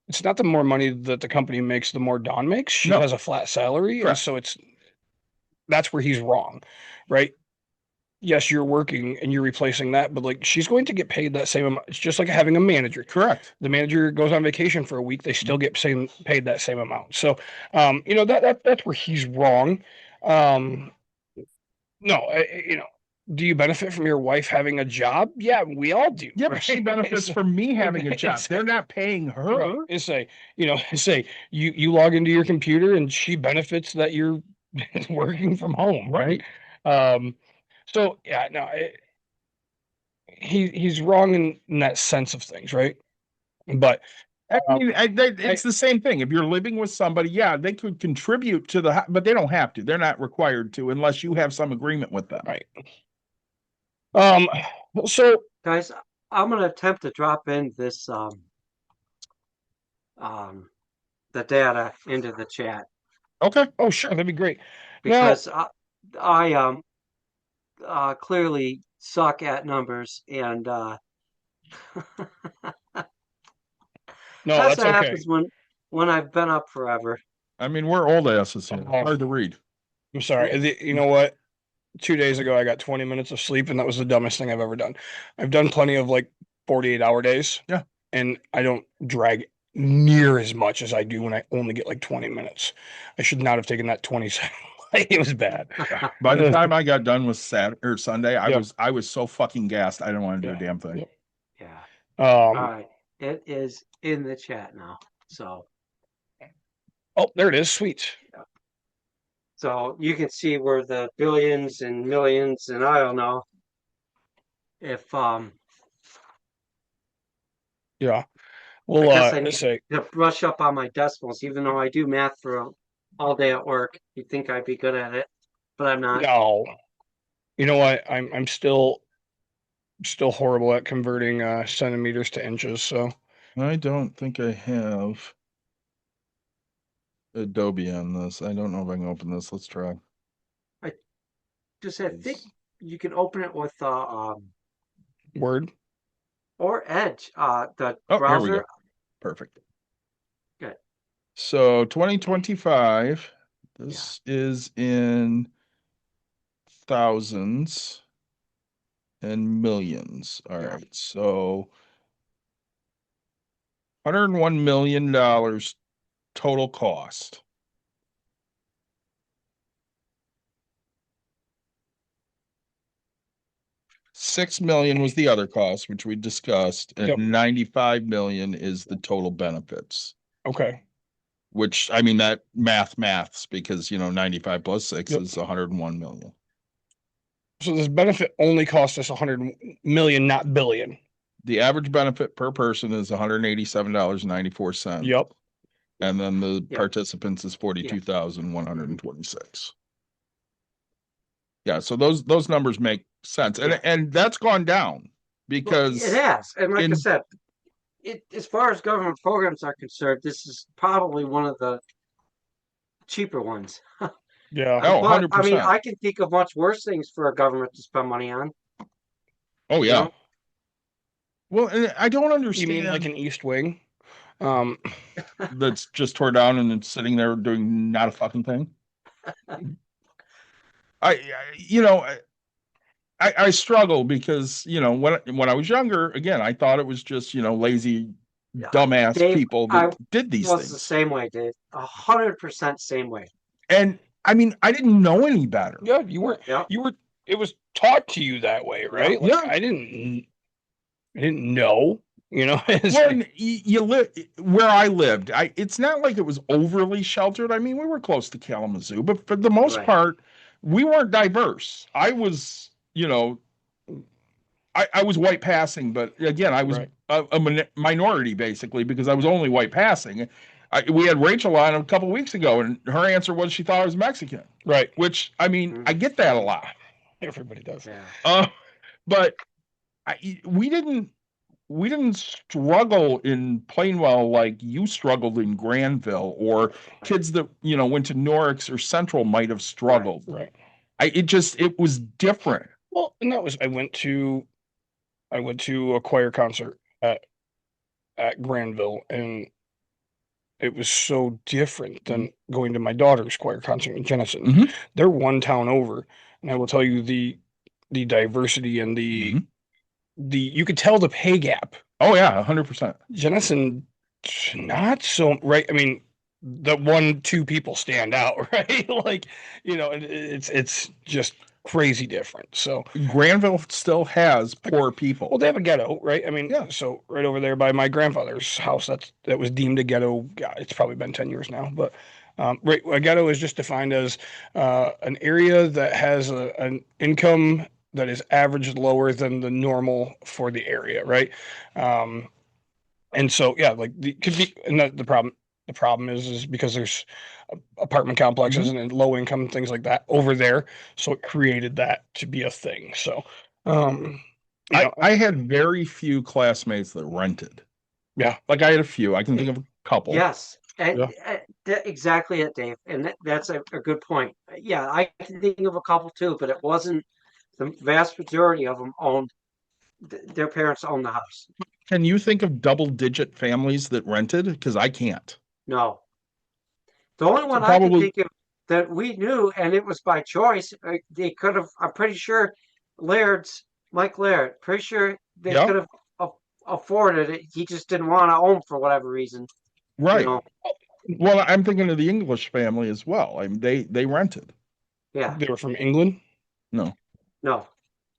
it's not the more money that the company makes, the more Dawn makes. She has a flat salary,
Correct.
and so that's where he's wrong, right? Yes, you're working and you're replacing that, but like she's going to get paid that same amount. It's just like having a manager.
Correct.
The manager goes on vacation for a week, they still get paid that same amount. So, that's where he's wrong. No, do you benefit from your wife having a job? Yeah, we all do.
Yeah, but she benefits from me having a job. They're not paying her.
Right. Say you log into your computer and she benefits that you're working from home, right? So yeah, no, he's wrong in that sense of things, right? But
I mean, it's the same thing. If you're living with somebody, yeah, they could contribute to but they don't have to. They're not required to unless you have some agreement with them.
Right. So
guys, I'm gonna attempt to drop in this the data into the chat.
Okay.
Oh, sure, that'd be great.
Because I clearly suck at numbers, and
No,
That's
that's
what
okay.
happens when I've been up forever.
I mean, we're old asses here.
Oh.
Hard to read.
I'm sorry. You know what? 2 days ago, I got 20 minutes of sleep, and that was the dumbest thing I've ever done. I've done plenty of like 48-hour days.
Yeah.
And I don't drag near as much as I do when I only get like 20 minutes. I should not have taken that 20 seconds. It was bad.
By the time I got done with Saturday or Sunday,
Yep.
I was so fucking gassed. I didn't want to do a damn thing.
Yep.
Yeah. All
Um,
right. It is in the chat now. So
oh, there it is. Sweet.
you can see where the billions and millions and I don't know if
Yeah.
I
Well,
guess I need
say
to brush up on my decimals, even though I do math for all day at work. You'd think I'd be good at it, but I'm not.
no. You know what? I'm still horrible at converting centimeters to inches. So
I don't think I have Adobe on this. I don't know if I can open this. Let's try.
Just I think you can open it with
Word.
or Edge, the
Oh, here we
browser.
go. Perfect.
Good.
So 2025, this is in thousands and millions. All
Yeah.
right. So $101 million total cost. $6 million was the other cost, which we discussed, and
Yep.
95 million is the total benefits.
Okay.
Which I mean that maths because 95 plus 6
Yep.
is 101 million.
So this benefit only cost us 100 million, not billion.
The average benefit per person is $187.94.
Yep.
And then the
Yep.
participants is 42,126. Yeah, so those numbers make sense. And that's gone down because
It has, and like I
in-
said, as far as government programs are concerned, this is probably one of the cheaper ones.
Yeah.
Oh,
But I mean,
100%.
I can think of much worse things for a government to spend money on.
Oh
you
yeah.
know?
Well, and I don't
You
understand
mean like an East Wing?
that's just tore down and it's sitting there doing not a fucking thing. I struggle because when I was younger, again, I thought it was just lazy,
Yeah.
dumbass
Dave,
people
I
that did these
was the
things.
same way, Dave. 100% same way.
And I mean, I didn't know any better.
Yeah, you weren't.
Yeah.
You were. It was taught to you that way, right?
Yeah.
Like, I didn't know. It's
Well,
like-
and you live where I lived. It's not like it was overly sheltered. I mean, we were close to Kalamazoo, but for the most
Right.
part, we weren't diverse. I was, I was white passing, but again, I was
Right.
a minority basically because I was only white passing. We had Rachel on a couple weeks ago, and her answer was she thought I was Mexican.
right.
Which I mean, I get that a lot.
Everybody does.
Yeah.
But we didn't struggle in Plainwell like you struggled in Granville, or kids that went to Norix or Central might have struggled.
Right.
It was different.
Well, and that was I went to a choir concert at Granville, and it was so different than going to my daughter's choir concert in Jenison.
Mhm.
They're one town over, and I will tell you the diversity and the you could tell the pay gap.
Oh yeah, 100%.
Jenison, not so right. I mean, the 1-2 people stand out, right? Like, it's just crazy different. So
Granville still has poor people.
well, they have a ghetto, right? I mean,
Yeah.
so right over there by my grandfather's house, that was deemed a ghetto. God, it's probably been 10 years now, but right, a ghetto is just defined as an area that has an income that is averaged lower than the normal for the area, right? And so yeah, like could be, and the problem is because there's apartment complexes and low income things like that over there, so it created that to be a thing. So
I had very few classmates that rented.
Yeah.
Like I had a few. I can think of a couple.
Yes. And
Yeah.
exactly it, Dave. And that's a good point. Yeah, I can think of a couple too, but it wasn't the vast majority of them their parents owned the house.
Can you think of double-digit families that rented? Because I can't.
No. The only one I can
probably-
think of that we knew, and it was by choice, they could have, I'm pretty sure Mike Laird, pretty sure they
Yeah.
could have afforded it. He just didn't want to own for whatever reason.
Right.
know.
Well, I'm thinking of the English family as well. I mean, they rented.
Yeah.
They were from England.
No.
No.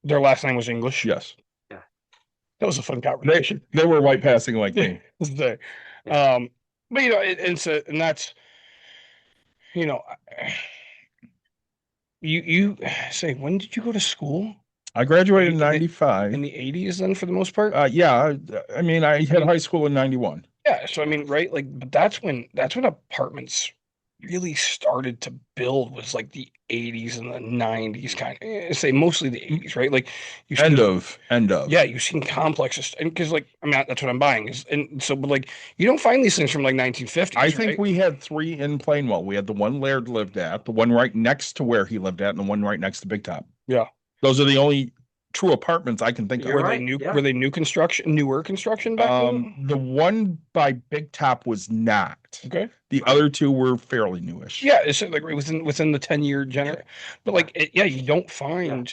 Their last name was English.
Yes.
That was a fun conversation.
They were white passing like me.
But and that's, you say, when did you go to school?
I graduated in
In the-
95.
In the 80s then, for the most part?
Yeah. I mean, I had high school in 91.
Yeah, so I mean, right, like, but that's when apartments really started to build, was like the 80s and the 90s, kind of, say mostly the 80s, right? Like,
End of.
yeah, you've seen complexes, and because, like, I mean, that's what I'm buying and so, but like, you don't find these things from like 1950s.
I think
right?
we had 3 in Plainwell. We had the one Laird lived at, the one right next to where he lived at, and the one right next to Big Top.
Yeah.
Those are the only true apartments I can think
You're
of.
right.
Were they newer construction back then?
The one by Big Top was not.
Okay.
The other 2 were fairly newish.
Yeah, it's like within the 10-year generation. But like, you don't find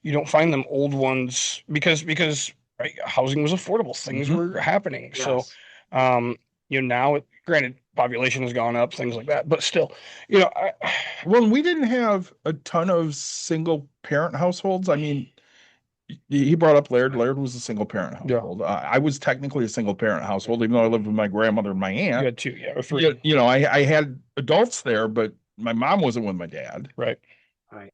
them old ones because right, housing was affordable. Things were happening.
Yes.
So, now, granted, population has gone up, things like that, but still,
Well, we didn't have a ton of single parent households. I mean, he brought up Laird. Laird was a single parent household. I was technically a single parent household, even though I lived with my grandmother and my
you
aunt.
had 2, or 3.
I had adults there, but my mom wasn't with my dad.
Right.
Right.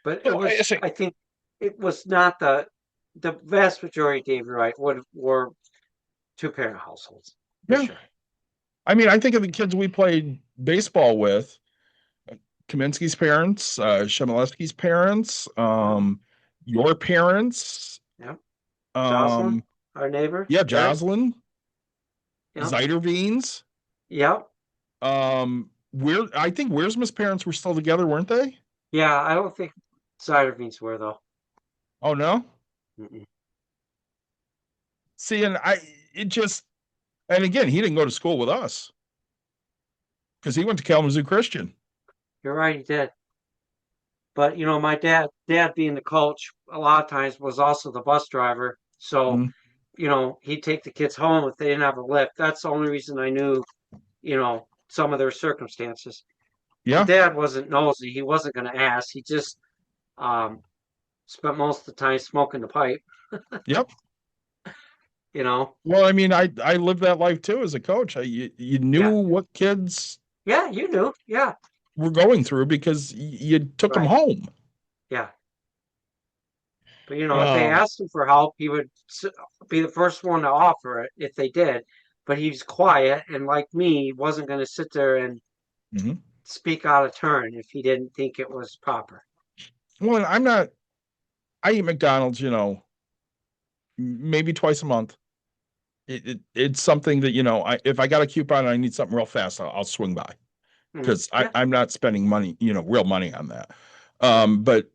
But
it was, I think it was not the vast majority, Dave, you're right, were 2-parent households. For
Yeah.
sure.
I mean, I think of the kids we played baseball with. Kaminsky's parents, Shemaleski's parents, your parents.
Yep. Jocelyn, our neighbor.
Yeah,
right?
Jocelyn.
Yep.
Zidervines.
Yep.
I think Wiersma's parents were still together, weren't they?
Yeah, I don't think Zidervines were though.
Oh no.
Mm-mm.
See, and again, he didn't go to school with us because he went to Kalamazoo Christian.
You're right, he did. But my dad being the coach, a lot of times was also the bus driver. So, he'd take the kids home if they didn't have a lift. That's the only reason I knew, some of their circumstances.
Yeah.
My dad wasn't nosy. He wasn't going to ask. He just spent most of the time smoking the pipe.
Yep.
Well,
I mean, I lived that life too as a coach. You knew what kids.
Yeah, you knew. Yeah.
Were going through because you took them home.
Yeah. But if they asked him for help, he would be the first one to offer it if they did. But he was quiet, and like me, wasn't going to sit there and speak out of turn if he didn't think it was proper.
Well, I eat McDonald's, maybe twice a month. It's something that, if I got a coupon and I need something real fast, I'll swing by. Because I'm not spending money, real money on that. But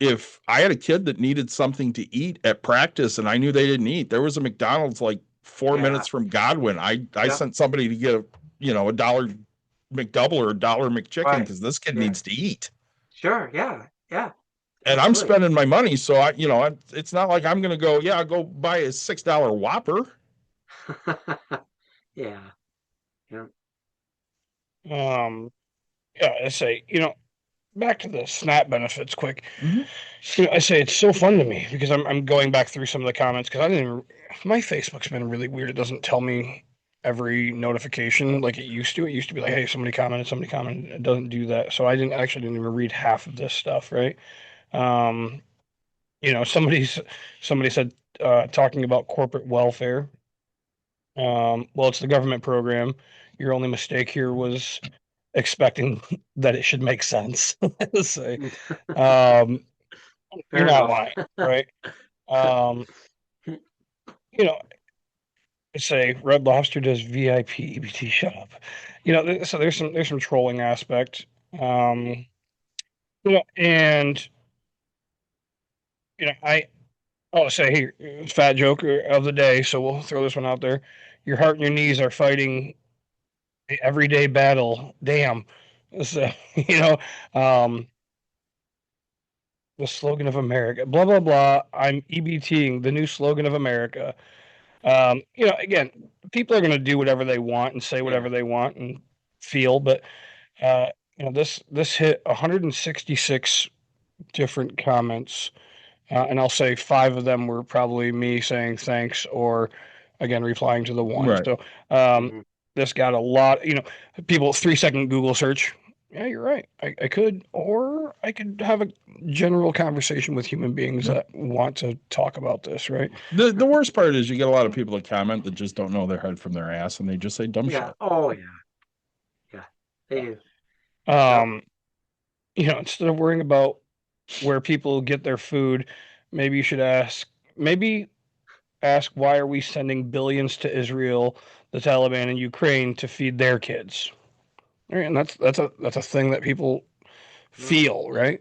if I had a kid that needed something to eat at practice and I knew they didn't eat, there was a McDonald's like 4 minutes from Godwin. I sent somebody to get a $1 McDouble or a $1 McChicken because this kid needs to eat.
Sure. Yeah. Yeah.
And I'm spending my money. So it's not like I'm going to go, I'll go buy a $6 Whopper.
Yeah. Yeah.
I say, back to the SNAP benefits quick. I say it's so fun to me because I'm going back through some of the comments because my Facebook's been really weird. It doesn't tell me every notification like it used to. It used to be like, hey, somebody commented. It doesn't do that. So I didn't even read half of this stuff, right? Somebody said talking about corporate welfare. Well, it's the government program. Your only mistake here was expecting that it should make sense. So, you're not lying, right? Say Red Lobster does VIP EBT. Shut up. So there's some trolling aspect. And Oh, say here, fat joke of the day. So we'll throw this one out there. Your heart and your knees are fighting a everyday battle. Damn. So, um, the slogan of America. Blah blah blah. I'm EBTing the new slogan of America. Again, people are going to do whatever they want and say whatever they want and feel, but uh, this hit 166 different comments, and I'll say 5 of them were probably me saying thanks or again replying to the one.
Right.
So this got a lot. People 3-second Google search. Yeah, you're right. I could, or I could have a general conversation with human beings that want to talk about this, right?
The worst part is you get a lot of people that comment that just don't know their head from their ass, and they just say dumb
Yeah.
shit.
Oh yeah. Yeah. They do.
Instead of worrying about where people get their food, maybe you should ask why are we sending billions to Israel, the Taliban, and Ukraine to feed their kids? All right, and that's a thing that people feel, right?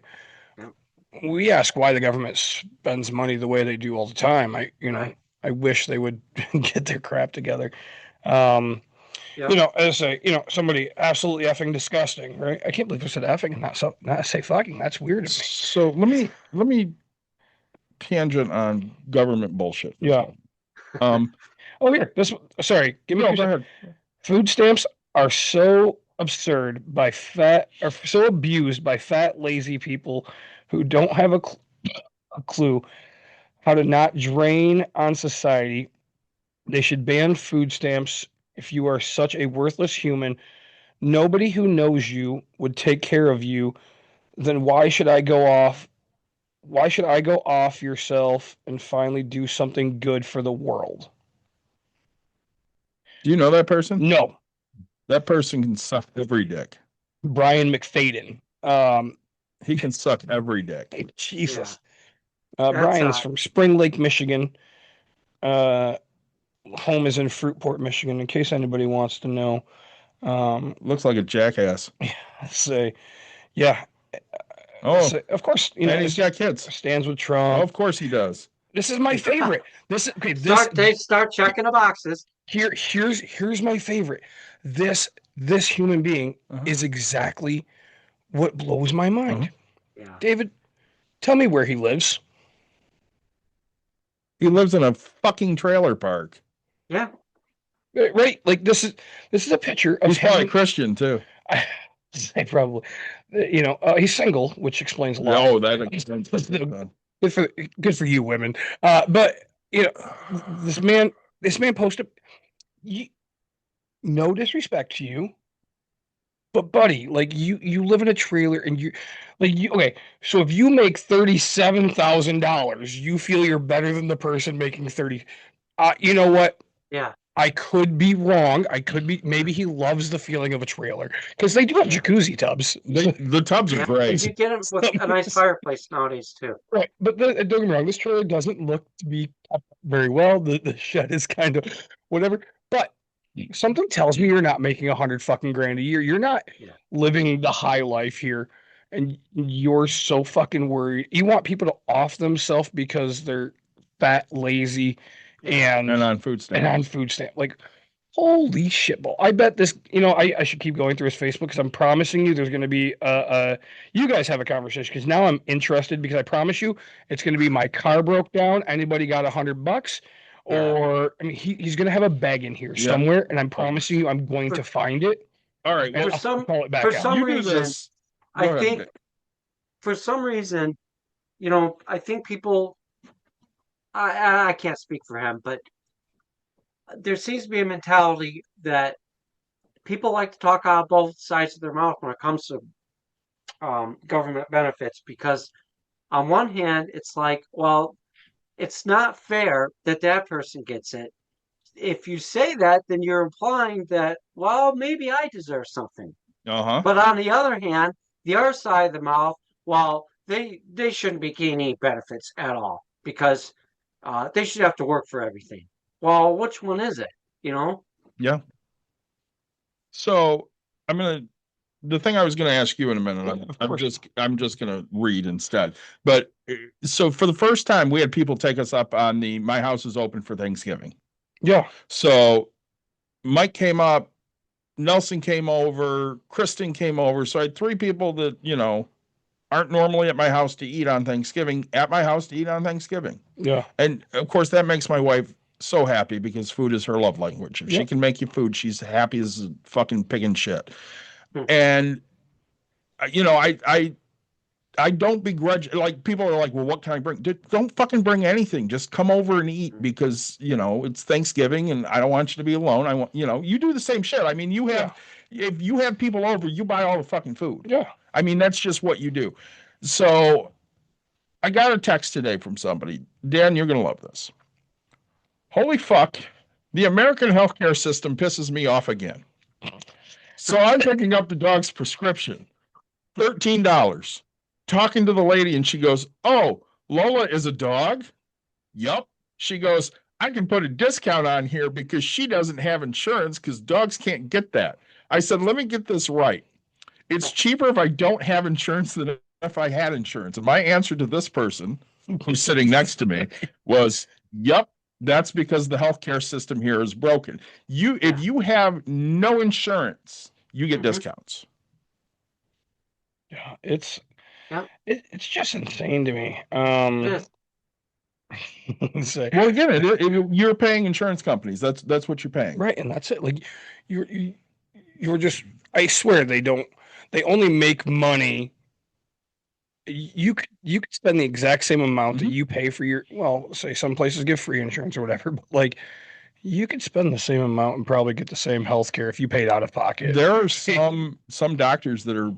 Yeah.
We ask why the government spends money the way they do all the time.
Right.
I wish they would get their crap together.
Yep.
As I say, somebody absolutely effing disgusting, right? I can't believe I said effing and not say fucking. That's weird to me.
So let me tangent on government bullshit.
Yeah. Oh, here. Sorry. Give me
No,
two
go
seconds.
ahead.
Food stamps are so absurd are so abused by fat, lazy people who don't have a clue how to not drain on society. They should ban food stamps. If you are such a worthless human, nobody who knows you would take care of you. Then why should I go off? Why should I go off yourself and finally do something good for the world?
Do you know that person?
No.
That person can suck every dick.
Brian McFadden.
He can suck every dick.
Jesus.
Yeah.
Brian's from Spring Lake, Michigan. Home is in Fruitport, Michigan, in case anybody wants to know.
Looks like a jackass.
Say, yeah.
Oh,
of course,
and he's got kids.
Stands with Trump.
Oh, of course he does.
This is my favorite.
Start checking the boxes.
Here's my favorite. This human being is exactly what blows my mind.
Yeah.
David, tell me where he lives.
He lives in a fucking trailer park.
Yeah.
Right? Like this is a picture of
He's
him.
probably Christian too.
I probably, he's single, which explains a lot.
Oh, that explains
Good for you, women. But this man posted. No disrespect to you, but buddy, like you live in a trailer and okay. So if you make $37,000, you feel you're better than the person making 30. You know what?
Yeah.
I could be wrong. Maybe he loves the feeling of a trailer because they do have jacuzzi tubs.
The tubs are great.
You get them with a nice fireplace nowadays too.
Right, but don't get me wrong. This trailer doesn't look to be kept very well. The shed is kind of whatever. But something tells me you're not making 100 fucking grand a year. You're not living the high life here, and you're so fucking worried. You want people to off themselves because they're fat, lazy, and
on food stamp.
Like, holy shit ball. I bet this, I should keep going through his Facebook because I'm promising you there's going to be you guys have a conversation because now I'm interested because I promise you it's going to be my car broke down. Anybody got $100? Or he's going to have a bag in here somewhere, and I'm promising you I'm going to find it.
All right.
For some reason, I think for some reason, I think people. I can't speak for him, but there seems to be a mentality that people like to talk out both sides of their mouth when it comes to government benefits. Because on one hand, it's like, well, it's not fair that person gets it. If you say that, then you're implying that, well, maybe I deserve something. But on the other hand, the other side of the mouth, well, they shouldn't be getting any benefits at all because they should have to work for everything. Well, which one is it?
Yeah. So I'm gonna the thing I was going to ask you in a minute,
Of
I'm
course.
I'm just going to read instead. But so for the first time, we had people take us up on the my house is open for Thanksgiving.
Yeah.
So Mike came up, Nelson came over, Kristen came over. So I had three people that, aren't normally at my house to eat on Thanksgiving, at my house to eat on Thanksgiving.
Yeah.
And of course, that makes my wife so happy because food is her love language. If she
Yep.
can make you food, she's happy as a fucking pig in shit.
Hmm.
And I don't begrudge. Like people are like, well, what can I bring? Don't fucking bring anything. Just come over and eat because it's Thanksgiving and I don't want you to be alone. I want you do the same shit. I mean, if you have people over, you buy all the fucking food.
Yeah.
I mean, that's just what you do. So I got a text today from somebody. Dan, you're gonna love this. Holy fuck, the American healthcare system pisses me off again. So I'm picking up the dog's prescription, $13. Talking to the lady, and she goes, "Oh, Lola is a dog?" Yup. She goes, "I can put a discount on here because she doesn't have insurance because dogs can't get that." I said, "Let me get this right. It's cheaper if I don't have insurance than if I had insurance." And my answer to this person who's sitting next to me was, "Yup. That's because the healthcare system here is broken. If you have no insurance, you get discounts."
Yeah. It's just insane to me.
Yes.
Say,
Well, again, you're paying insurance companies. That's what you're paying.
right, and that's it. Like you're just. I swear they only make money. You could spend the exact same amount that you pay for your. Well, say some places give free insurance or whatever, but like you could spend the same amount and probably get the same health care if you paid out of pocket.
There are some doctors that are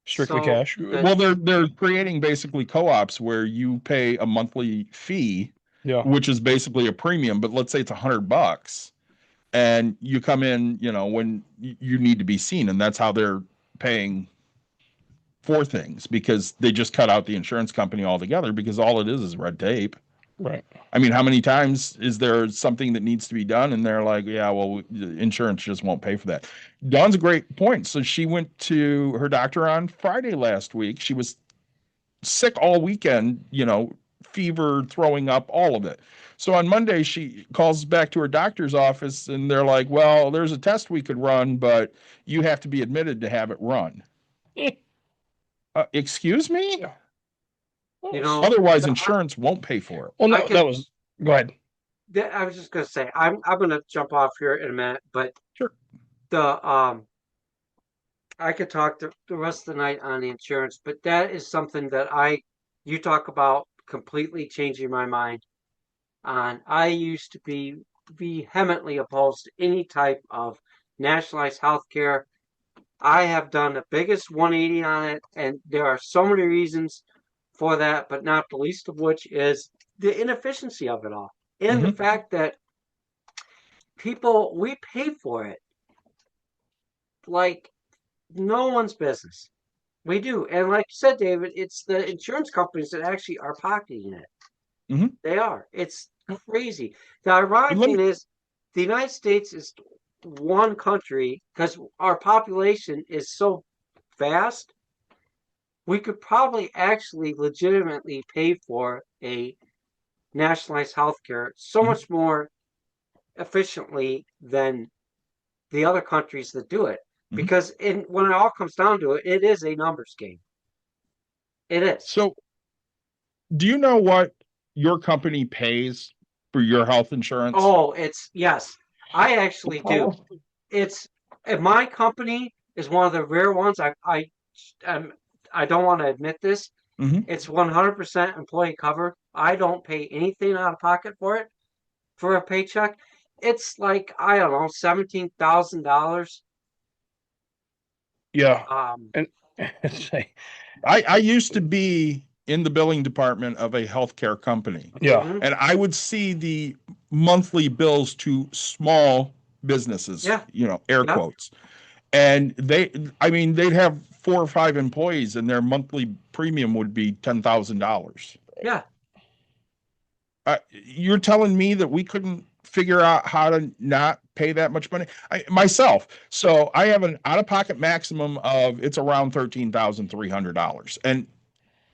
Strictly
So,
cash.
well, they're creating basically co-ops where you pay a monthly fee,
Yeah.
which is basically a premium. But let's say it's $100, and you come in, when you need to be seen, and that's how they're paying for things because they just cut out the insurance company altogether because all it is red tape.
Right.
I mean, how many times is there something that needs to be done and they're like, yeah, well, insurance just won't pay for that. Dawn's a great point. So she went to her doctor on Friday last week. She was sick all weekend, fever, throwing up, all of it. So on Monday, she calls back to her doctor's office and they're like, well, there's a test we could run, but you have to be admitted to have it run. Excuse me?
Yeah.
Otherwise, insurance won't pay for it.
Well, no,
I can-
that was. Go ahead.
I was just gonna say I'm gonna jump off here in a minute, but
Sure.
I could talk the rest of the night on the insurance, but that is something that you talk about completely changing my mind on. I used to be vehemently opposed to any type of nationalized health care. I have done the biggest 180 on it, and there are so many reasons for that, but not the least of which is the inefficiency of it all. And the fact that we pay for it like no one's business. We do. And like you said, David, it's the insurance companies that actually are pocketing it.
Mhm.
They are. It's crazy. The ironic thing is the United States is one country because our population is so vast. We could probably actually legitimately pay for a nationalized healthcare so much more efficiently than the other countries that do it. Because when it all comes down to it, it is a numbers game. It is.
So, do you know what your company pays for your health insurance?
Oh, yes. I actually do. My company is one of the rare ones. I don't want to admit this. It's 100% employee cover. I don't pay anything out of pocket for it, for a paycheck. It's like, I don't know, $17,000.
Yeah. And
I used to be in the billing department of a healthcare company.
Yeah.
And I would see the monthly bills to small businesses, air quotes. And they'd have 4 or 5 employees and their monthly premium would be $10,000.
Yeah.
You're telling me that we couldn't figure out how to not pay that much money myself. So I have an out-of-pocket maximum of it's around $13,300, and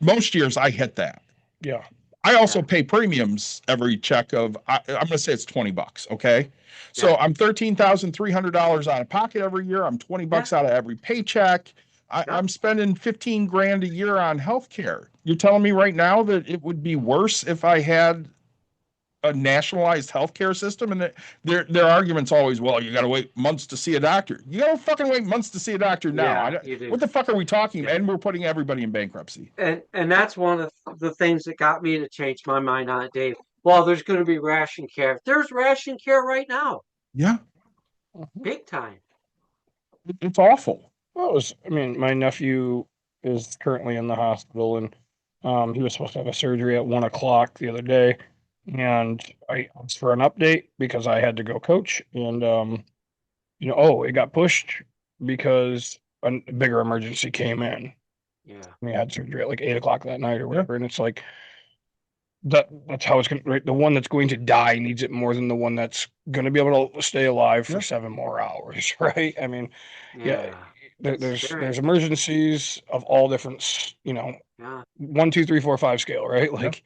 most years I hit that.
Yeah.
I also pay premiums every check of I'm going to say it's $20. Okay. So I'm $13,300 out of pocket every year. I'm $20 out of every paycheck. I'm spending 15 grand a year on healthcare. You're telling me right now that it would be worse if I had a nationalized healthcare system? And their argument's always, well, you got to wait months to see a doctor. You got to fucking wait months to see a doctor now.
Yeah, you do.
What the fuck are we talking about? And we're putting everybody in bankruptcy.
And that's one of the things that got me to change my mind on it, Dave. Well, there's going to be ration care. There's ration care right now.
Yeah.
Big time.
It's awful.
Well, my nephew is currently in the hospital, and he was supposed to have a surgery at 1 o'clock the other day. And I asked for an update because I had to go coach, and it got pushed because a bigger emergency came in.
Yeah.
And he had surgery at like 8 o'clock that night or whatever, and it's like that's how it's going. Right, the one that's going to die needs it more than the one that's going to be able to stay alive for 7 more hours, right? I mean, there's emergencies of all different, 1, 2, 3, 4, 5 scale, right? Like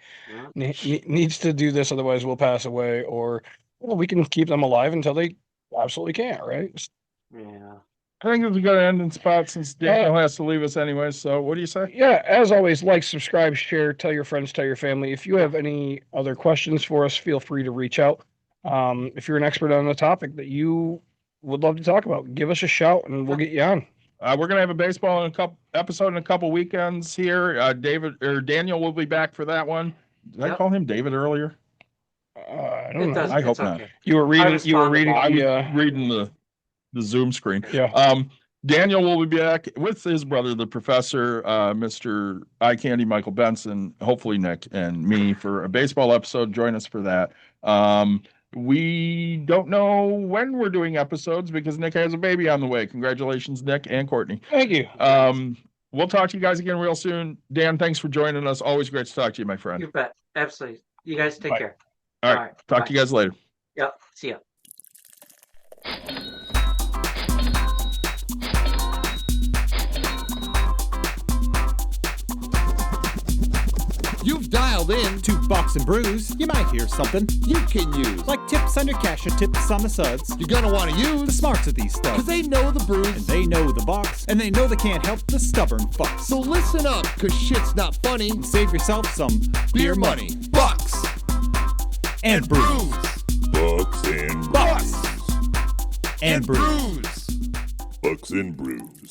needs to do this, otherwise we'll pass away, or we can keep them alive until they absolutely can't, right?
Yeah.
I think it's a good ending spot since Daniel has to leave us anyway. So what do you say?
Yeah, as always, like, subscribe, share, tell your friends, tell your family. If you have any other questions for us, feel free to reach out. If you're an expert on the topic that you would love to talk about, give us a shout and we'll get you on.
We're going to have a baseball episode in a couple weekends here. Daniel will be back for that one. Did I call him David earlier?
I don't know.
I hope not.
You were reading.
I was reading the Zoom screen.
Yeah.
Daniel will be back with his brother, the professor, Mr. Eye Candy Michael Benson, hopefully Nick and me for a baseball episode. Join us for that. We don't know when we're doing episodes because Nick has a baby on the way. Congratulations, Nick and Courtney.
Thank you.
We'll talk to you guys again real soon. Dan, thanks for joining us. Always great to talk to you, my friend.
You bet. Absolutely. You guys take care.
All right. Talk to you guys later.
Yep. See ya.
You've dialed in.
To Bucks and Brews, you might hear something
You can use.
like tips on your cash or tips on the suds.
You're going to want to
The
use.
smarts of these
Because
studs.
they know the
And
brews.
they know the Bucks, and they know they can't help the stubborn fucks.
So listen up, because shit's not funny.
Save yourself some
Beer money. Bucks.
and brews.
Bucks and
Bucks
brews.
and brews.
Brews.
Bucks and brews.